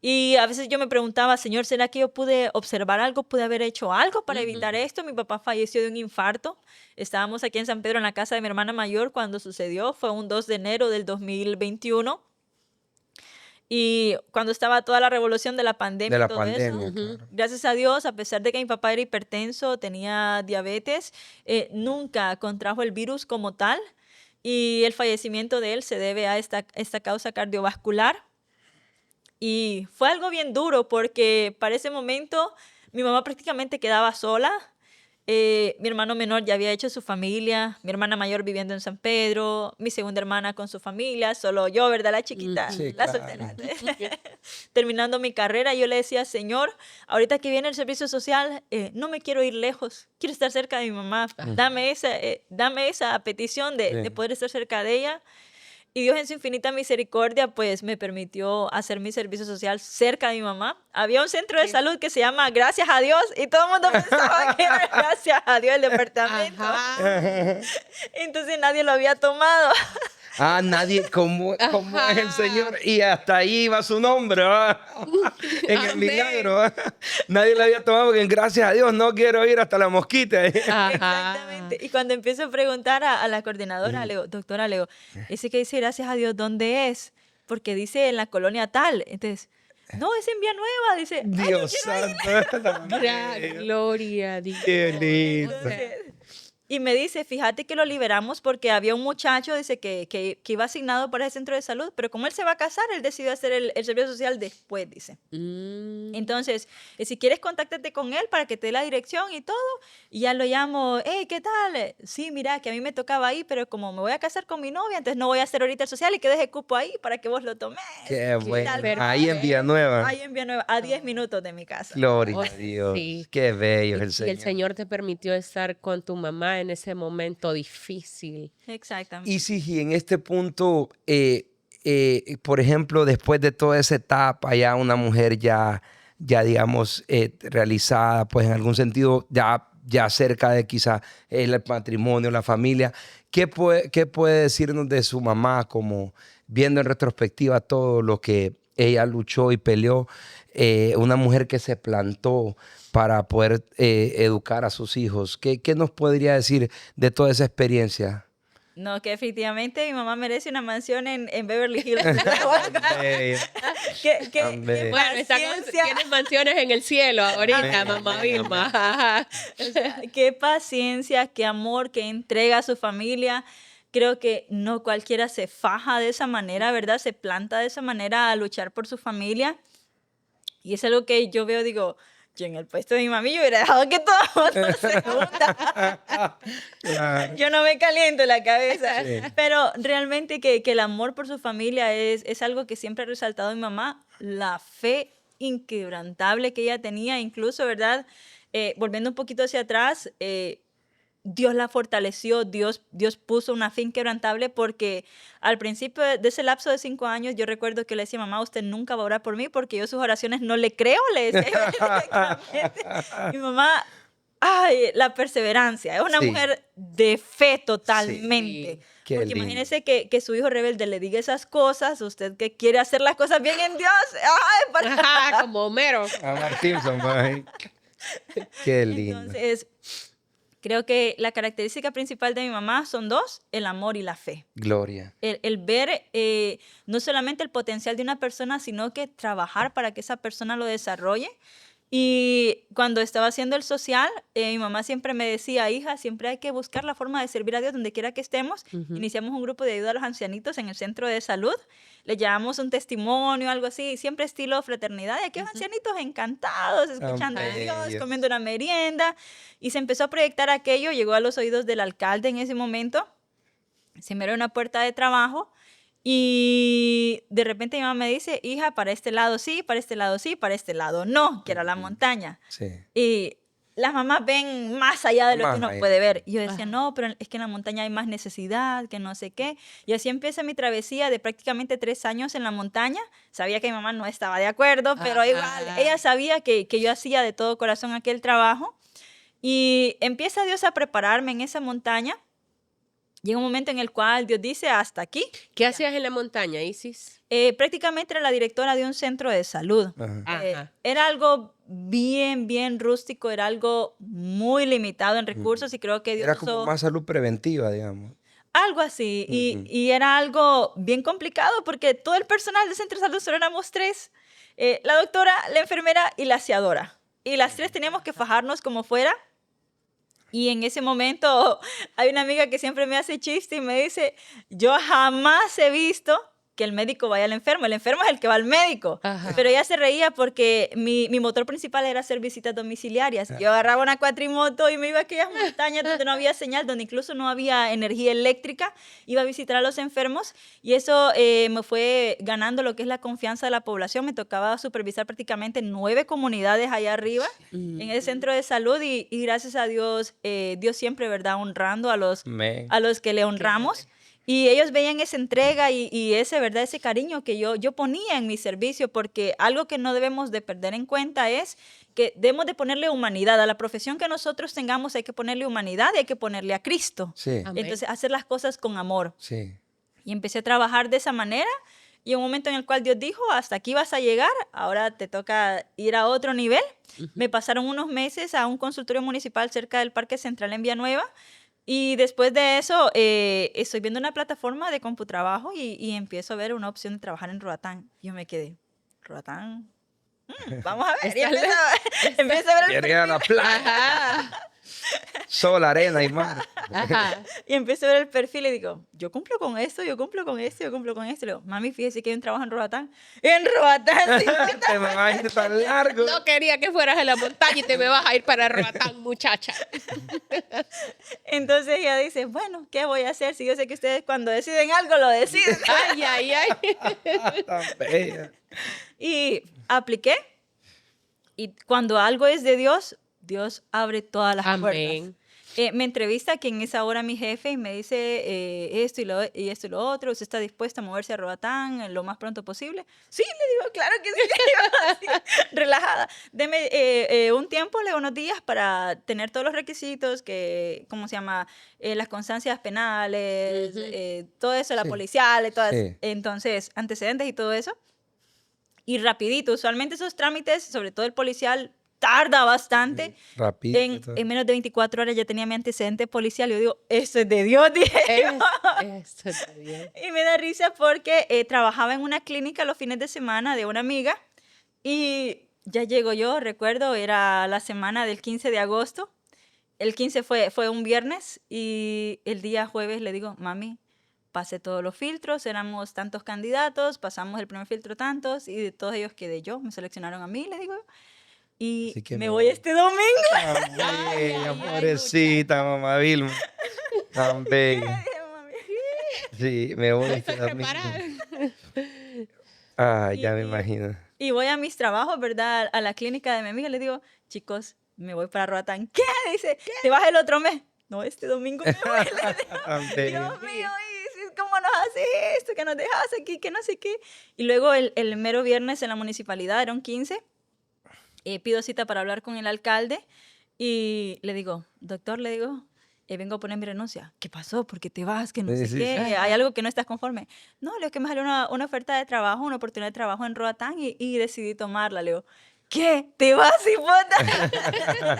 Y a veces yo me preguntaba, Señor, ¿será que yo pude observar algo? ¿Pude haber hecho algo para evitar esto? Mi papá falleció de un infarto. Estábamos aquí en San Pedro, en la casa de mi hermana mayor, cuando sucedió. Fue un 2 de enero del 2021. Y cuando estaba toda la revolución de la pandemia y todo eso, claro. gracias a Dios, a pesar de que mi papá era hipertenso, tenía diabetes, nunca contrajo el virus como tal. Y el fallecimiento de él se debe a esta causa cardiovascular. Y fue algo bien duro porque para ese momento mi mamá prácticamente quedaba sola. Mi hermano menor ya había hecho su familia, mi hermana mayor viviendo en San Pedro, mi segunda hermana con su familia, solo yo, ¿verdad? La chiquita, Sí, la claro. soltera. Terminando mi carrera, yo le decía, Señor, ahorita que viene el servicio social, no me quiero ir lejos, quiero estar cerca de mi mamá. Dame esa petición de poder estar cerca de ella. Y Dios en su infinita misericordia, pues me permitió hacer mi servicio social cerca de mi mamá. Había un centro de salud que se llama Gracias a Dios, y todo el mundo pensaba que era Gracias a Dios el departamento. Ajá. Entonces nadie lo había tomado. Nadie, como es el Señor. Y hasta ahí va su nombre, ¿verdad? En el Amén. milagro, ¿verdad? Nadie lo había tomado porque gracias a Dios no quiero ir hasta la mosquita. Ajá. Exactamente. Y cuando empiezo a preguntar a la coordinadora, le digo, doctora, le digo, ese que dice gracias a Dios, ¿dónde es? Porque dice en la colonia tal. Entonces, no, es en Villanueva. Dice, "Ay, yo Dios quiero ir". santo. Gloria a Dios. Qué lindo. Entonces, y me dice, fíjate que lo liberamos porque había un muchacho, dice, que iba asignado para ese centro de salud, pero como él se va a casar, él decidió hacer el servicio social después, dice. Entonces, si quieres, contáctate con él para que te dé la dirección y todo. Y ya lo llamo, hey, ¿qué tal? Sí, mira, que a mí me tocaba ahí, pero como me voy a casar con mi novia, entonces no voy a hacer ahorita el social y que deje cupo ahí para que vos lo tomes. Qué bueno. tal? Ahí en Villanueva. Ahí en Villanueva, a 10 minutos de mi casa. Gloria Oh, a Dios. sí. Qué bello es el Y Señor. el Señor te permitió estar con tu mamá en ese momento difícil. Exactamente. Y si en este punto, por ejemplo, después de toda esa etapa, ya una mujer ya digamos, realizada, pues en algún sentido ya cerca de quizá el matrimonio, la familia, ¿qué puede decirnos de su mamá, como viendo en retrospectiva todo lo que ella luchó y peleó? Una mujer que se plantó para poder educar a sus hijos. ¿Qué nos podría decir de toda esa experiencia? No, que definitivamente mi mamá merece una mansión en Beverly Hills. ¿Qué Bueno, paciencia, tienes mansiones en el cielo ahorita, mamá Vilma. Ajá. qué paciencia, qué amor, qué entrega a su familia. Creo que no cualquiera se faja de esa manera, ¿verdad? Se planta de esa manera a luchar por su familia. Y es algo que yo veo, digo, yo en el puesto de mi mami yo hubiera dejado que todo el mundo se hunda. Claro. Yo no me caliento la cabeza. Sí. Pero realmente que el amor por su familia es algo que siempre ha resaltado mi mamá. La fe inquebrantable que ella tenía, incluso, ¿verdad? Volviendo un poquito hacia atrás, Dios la fortaleció, Dios puso una fe inquebrantable, porque al principio de ese lapso de 5 años yo recuerdo que le decía, mamá, usted nunca va a orar por mí porque yo sus oraciones no le creo, le decía directamente. Mi mamá, ay, la perseverancia, es una Sí. mujer de fe totalmente. Sí. Qué Porque lindo. imagínese que su hijo rebelde le diga esas cosas, usted que quiere hacer las cosas bien en Dios, ay, para... Ajá, como Homero. A Mark Simpson, pues. Qué lindo. Entonces, creo que la característica principal de mi mamá son dos: el amor y la fe. Gloria. El ver no solamente el potencial de una persona, sino que trabajar para que esa persona lo desarrolle. Y cuando estaba haciendo el social, mi mamá siempre me decía, hija, siempre hay que buscar la forma de servir a Dios donde quiera que estemos. Iniciamos un grupo de ayuda a los ancianitos en el centro de salud. Le llevamos un testimonio, algo así, siempre estilo fraternidad. Y aquellos ancianitos encantados, escuchando a Dios, comiendo una merienda. Y se empezó a proyectar aquello, llegó a los oídos del alcalde en ese momento. Se me abrió una puerta de trabajo. Y de repente mi mamá me dice, hija, para este lado sí, para este lado sí, para este lado no, que era la montaña. Sí. Y las mamás ven más allá de lo Más que uno allá. puede ver. Y yo decía, no, pero es que en la montaña hay más necesidad, que no sé qué. Y así empieza mi travesía de prácticamente 3 años en la montaña. Sabía que mi mamá no estaba de acuerdo, pero igual, ella sabía que yo hacía de todo corazón aquel trabajo. Y empieza Dios a prepararme en esa montaña. Llega un momento en el cual Dios dice, hasta aquí. ¿Qué hacías en la montaña, Isis? Prácticamente era la directora de un centro de salud. Ajá. Era algo bien, bien rústico, era algo muy limitado en recursos y creo que Dios Era como usó más salud preventiva, digamos. algo así. Y era algo bien complicado porque todo el personal del centro de salud solo éramos 3. La doctora, la enfermera y la aseadora. Y las 3 teníamos que fajarnos como fuera. Y en ese momento hay una amiga que siempre me hace chiste y me dice, yo jamás he visto que el médico vaya al enfermo. El enfermo es el que va al médico. Ajá. Pero ella se reía porque mi motor principal era hacer visitas domiciliarias. Yo agarraba una cuatrimoto y me iba a aquellas montañas donde no había señal, donde incluso no había energía eléctrica. Iba a visitar a los enfermos y eso me fue ganando lo que es la confianza de la población. Me tocaba supervisar prácticamente 9 comunidades allá arriba en el centro de salud y gracias a Dios, Dios siempre, ¿verdad?, honrando a los que le honramos. Y ellos veían esa entrega y ese, ¿verdad?, ese cariño que yo ponía en mi servicio, porque algo que no debemos de perder en cuenta es que debemos de ponerle humanidad. A la profesión que nosotros tengamos hay que ponerle humanidad y hay que ponerle a Cristo. Sí. Amén. Entonces, hacer las cosas con amor. Sí. Y empecé a trabajar de esa manera y un momento en el cual Dios dijo, hasta aquí vas a llegar, ahora te toca ir a otro nivel. Me pasaron unos meses a un consultorio municipal cerca del Parque Central en Villanueva. Y después de eso, estoy viendo una plataforma de CompuTrabajo y empiezo a ver una opción de trabajar en Roatán. Yo me quedé, ¿Roatán? Vamos a ver. Y empiezo a ver el Quiere ir a la playa. Ajá. Sol, arena y mar. Ajá. Y empiezo a ver el perfil y digo, yo cumplo con esto, yo cumplo con esto, yo cumplo con esto. Y le digo, mami, fíjese que hay un trabajo en Roatán. ¡En Roatán! Sí. Te me vas a ir tan largo. No quería que fueras a la montaña y te me vas a ir para Roatán, muchacha. Entonces ella dice, bueno, ¿qué voy a hacer? Si yo sé que ustedes cuando deciden algo, lo deciden. Ay, ay, ay. Tan bella. Y apliqué. Y cuando algo es de Dios, Dios abre todas las puertas. Amén. Me entrevista que en esa hora mi jefe y me dice esto y esto y lo otro. ¿Usted está dispuesta a moverse a Roatán lo más pronto posible? Sí, le digo, claro que sí. Así, relajada. Deme un tiempo, le digo, unos días para tener todos los requisitos, que, ¿cómo se llama? Las constancias penales, todo eso, la policial, todas. Sí. Entonces, antecedentes y todo eso. Y rapidito, usualmente esos trámites, sobre todo el policial, tarda bastante. Rápido. En menos de 24 horas ya tenía mi antecedente policial. Yo digo, esto es de Dios, dije yo. Eso está bien. Y me da risa porque trabajaba en una clínica los fines de semana de una amiga y ya llego yo, recuerdo, era la semana del 15 de agosto. El 15 fue un viernes y el día jueves le digo, mami, pasé todos los filtros, éramos tantos candidatos, pasamos el primer filtro tantos y de todos ellos quedé yo, me seleccionaron a mí, le digo. Y Así que me me voy voy. este domingo. Tan bella, pobrecita, mamá Vilma. Tan bella. Sí, me voy. Estoy preparada. Ah, ya me imagino. Y voy a mis trabajos, ¿verdad? A la clínica de mi amiga y le digo, chicos, me voy para Roatán. ¿Qué? Dice, ¿te vas el otro mes? No, este domingo me voy. Tan bella. Dios mío, Isis, ¿cómo nos haces esto? Que nos dejas aquí, que no sé qué. Y luego el mero viernes en la municipalidad, era un 15, pido cita para hablar con el alcalde y le digo, doctor, le digo, vengo a poner mi renuncia. ¿Qué pasó? ¿Por qué te vas? Que no sé Sí, qué. sí. ¿Hay algo que no estás conforme? No, le digo que me salió una oferta de trabajo, una oportunidad de trabajo en Roatán y decidí tomarla. Le digo, ¿qué? ¿Te vas, hipota?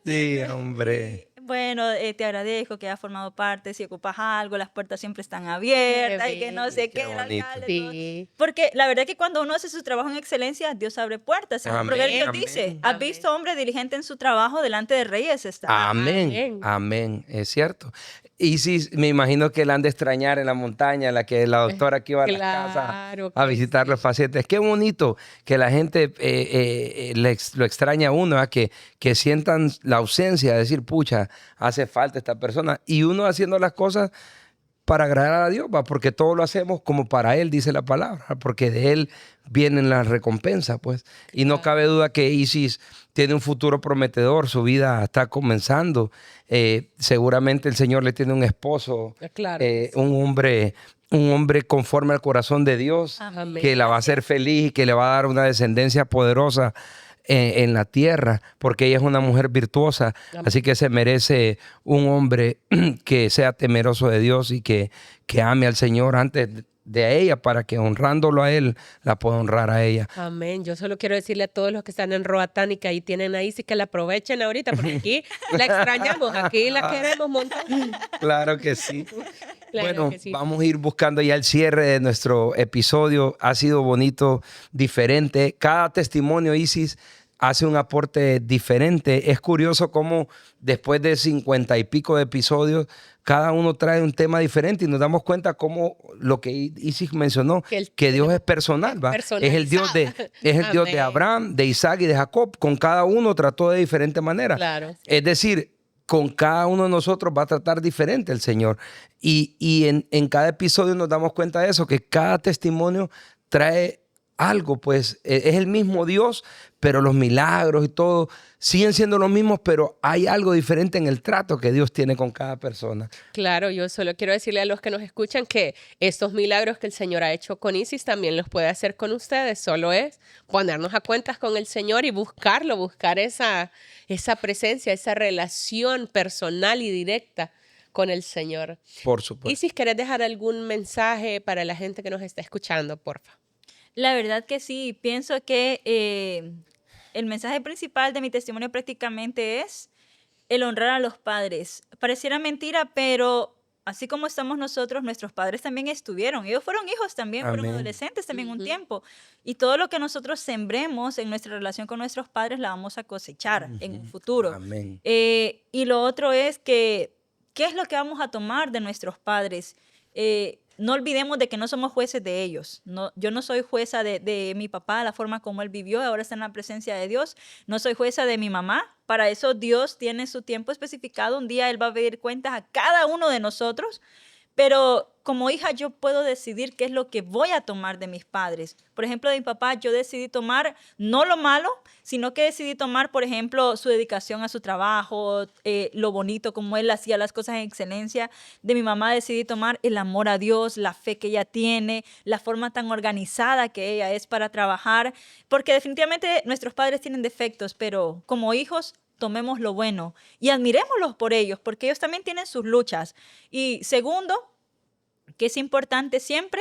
Sí, hombre. bueno, te agradezco que hayas formado parte, si ocupas algo, las puertas siempre están abiertas y que no sé Qué qué, el bonito. alcalde, Sí. todo. Porque la verdad que cuando uno hace su trabajo en excelencia, Dios abre puertas. El Amén, proverbio amén. dice, ¿has Amén. visto hombre diligente en su trabajo? Delante de reyes está. Amén, Amén. amén, es cierto. Y sí, me imagino que la han de extrañar en la montaña, la doctora que iba a las casas Claro a que visitar sí. los pacientes. Qué bonito que la gente lo extraña a uno, ¿verdad? Que sientan la ausencia, de decir, pucha, hace falta esta persona. Y uno haciendo las cosas para agradar a Dios, ¿va? Porque todo lo hacemos como para Él, dice la palabra, porque de Él vienen las recompensas, pues. Y no cabe duda que Isis tiene un futuro prometedor, su vida está comenzando. Seguramente el Señor le tiene un esposo, Claro que sí. un hombre conforme al corazón de Dios, Amén. que la va a hacer feliz y que le va a dar una descendencia poderosa en la tierra, porque ella es una mujer virtuosa, Amén. así que se merece un hombre que sea temeroso de Dios y que ame al Señor antes de ella, para que honrándolo a Él, la pueda honrar a ella. Amén. Yo solo quiero decirle a todos los que están en Roatán y que ahí tienen ahí, sí que la aprovechen ahorita, porque aquí la extrañamos, aquí la queremos un montón. Claro que sí. Claro Bueno, que sí. vamos a ir buscando ya el cierre de nuestro episodio. Ha sido bonito, diferente. Cada testimonio, Isis, hace un aporte diferente. Es curioso cómo después de 50 y pico de episodios, cada uno trae un tema diferente y nos damos cuenta cómo lo que Isis mencionó, que Dios es personal, ¿va? Es el Dios Dios de Amén. Abraham, de Isaac y de Jacob. Con cada uno trató de diferente manera. Claro. Es decir, con cada uno de nosotros va a tratar diferente el Señor. Y en cada episodio nos damos cuenta de eso, que cada testimonio trae algo, pues es el mismo Dios, pero los milagros y todo siguen siendo los mismos, pero hay algo diferente en el trato que Dios tiene con cada persona. Claro, yo solo quiero decirle a los que nos escuchan que estos milagros que el Señor ha hecho con Isis también los puede hacer con ustedes. Solo es ponernos a cuentas con el Señor y buscarlo, buscar esa presencia, esa relación personal y directa con el Señor. Por supuesto. Isis, ¿querés dejar algún mensaje para la gente que nos está escuchando, porfa? La verdad que sí, pienso que el mensaje principal de mi testimonio prácticamente es el honrar a los padres. Pareciera mentira, pero así como estamos nosotros, nuestros padres también estuvieron. Ellos fueron hijos también, fueron Amén. adolescentes también un tiempo. Y todo lo que nosotros sembremos en nuestra relación con nuestros padres la vamos a cosechar en un futuro. Amén. Y lo otro es que, ¿qué es lo que vamos a tomar de nuestros padres? No olvidemos de que no somos jueces de ellos. No, yo no soy jueza de mi papá, la forma como él vivió, ahora está en la presencia de Dios. No soy jueza de mi mamá. Para eso Dios tiene su tiempo especificado. Un día Él va a pedir cuentas a cada uno de nosotros. Pero como hija yo puedo decidir qué es lo que voy a tomar de mis padres. Por ejemplo, de mi papá yo decidí tomar no lo malo, sino que decidí tomar, por ejemplo, su dedicación a su trabajo, lo bonito, como él hacía las cosas en excelencia. De mi mamá decidí tomar el amor a Dios, la fe que ella tiene, la forma tan organizada que ella es para trabajar. Porque definitivamente nuestros padres tienen defectos, pero como hijos tomemos lo bueno y admirémoslos por ellos, porque ellos también tienen sus luchas. Y segundo, que es importante siempre,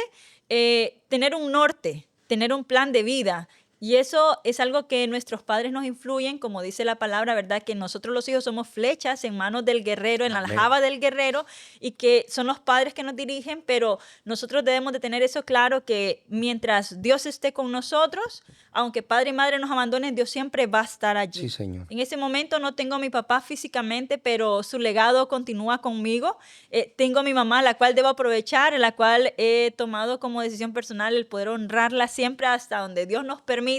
tener un norte, tener un plan de vida. Y eso es algo que nuestros padres nos influyen, como dice la palabra, ¿verdad? Que nosotros los hijos somos flechas en manos del guerrero, en la aljaba del guerrero, y que son los padres que nos dirigen, pero nosotros debemos de tener eso claro, que mientras Dios esté con nosotros, aunque padre y madre nos abandonen, Dios siempre va a estar allí. Sí, Señor. En ese momento no tengo a mi papá físicamente, pero su legado continúa conmigo. Tengo a mi mamá, la cual debo aprovechar, en la cual he tomado como decisión personal el poder honrarla siempre hasta donde Dios nos permita,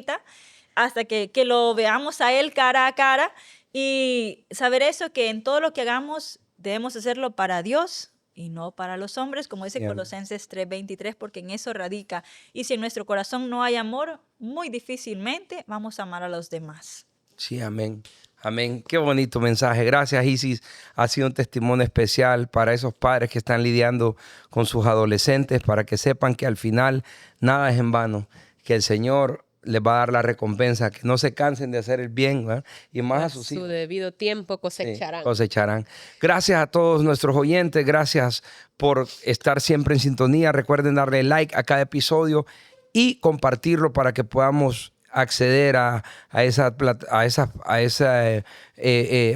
hasta que lo veamos a Él cara a cara, y saber eso, que en todo lo que hagamos debemos hacerlo para Dios y no para los hombres, como dice Colosenses 3:23, porque en eso radica. Y si en nuestro corazón no hay amor, muy difícilmente vamos a amar a los demás. Sí, amén. Amén. Qué bonito mensaje. Gracias, Isis. Ha sido un testimonio especial para esos padres que están lidiando con sus adolescentes, para que sepan que al final nada es en vano, que el Señor les va a dar la recompensa, que no se cansen de hacer el bien, ¿verdad? Y más a sus hijos. Su debido tiempo cosecharán. Sí, cosecharán. Gracias a todos nuestros oyentes. Gracias por estar siempre en sintonía. Recuerden darle like a cada episodio y compartirlo para que podamos acceder a esa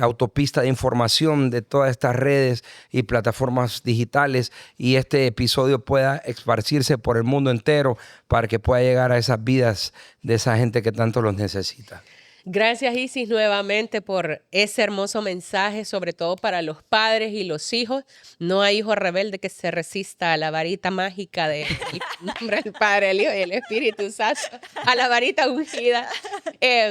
autopista de información de todas estas redes y plataformas digitales, y este episodio pueda esparcirse por el mundo entero para que pueda llegar a esas vidas de esa gente que tanto los necesita. Gracias, Isis, nuevamente por ese hermoso mensaje, sobre todo para los padres y los hijos. No hay hijo rebelde que se resista a la varita mágica del nombre del Padre, el Hijo y el Espíritu Santo, a la varita ungida.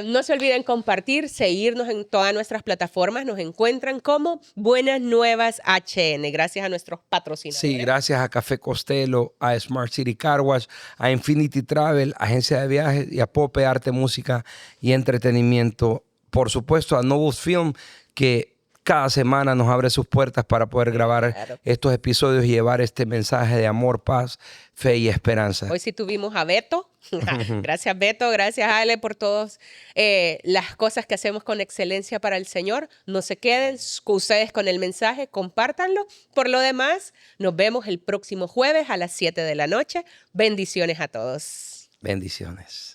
No se olviden compartir, seguirnos en todas nuestras plataformas. Nos encuentran como Buenas Nuevas HN. Gracias a nuestros patrocinadores. Sí, gracias a Café Costello, a Smart City Car Wash, a Infinity Travel, agencia de viajes, y a Pope Arte, Música y Entretenimiento. Por supuesto, a Novus Film, que cada semana nos abre sus puertas para poder grabar estos episodios y llevar este mensaje de amor, paz, fe y esperanza. Hoy sí tuvimos a Beto. Gracias, Beto. Gracias, Ale, por todas las cosas que hacemos con excelencia para el Señor. No se queden ustedes con el mensaje, compártanlo. Por lo demás, nos vemos el próximo jueves a las 7 de la noche. Bendiciones a todos. Bendiciones.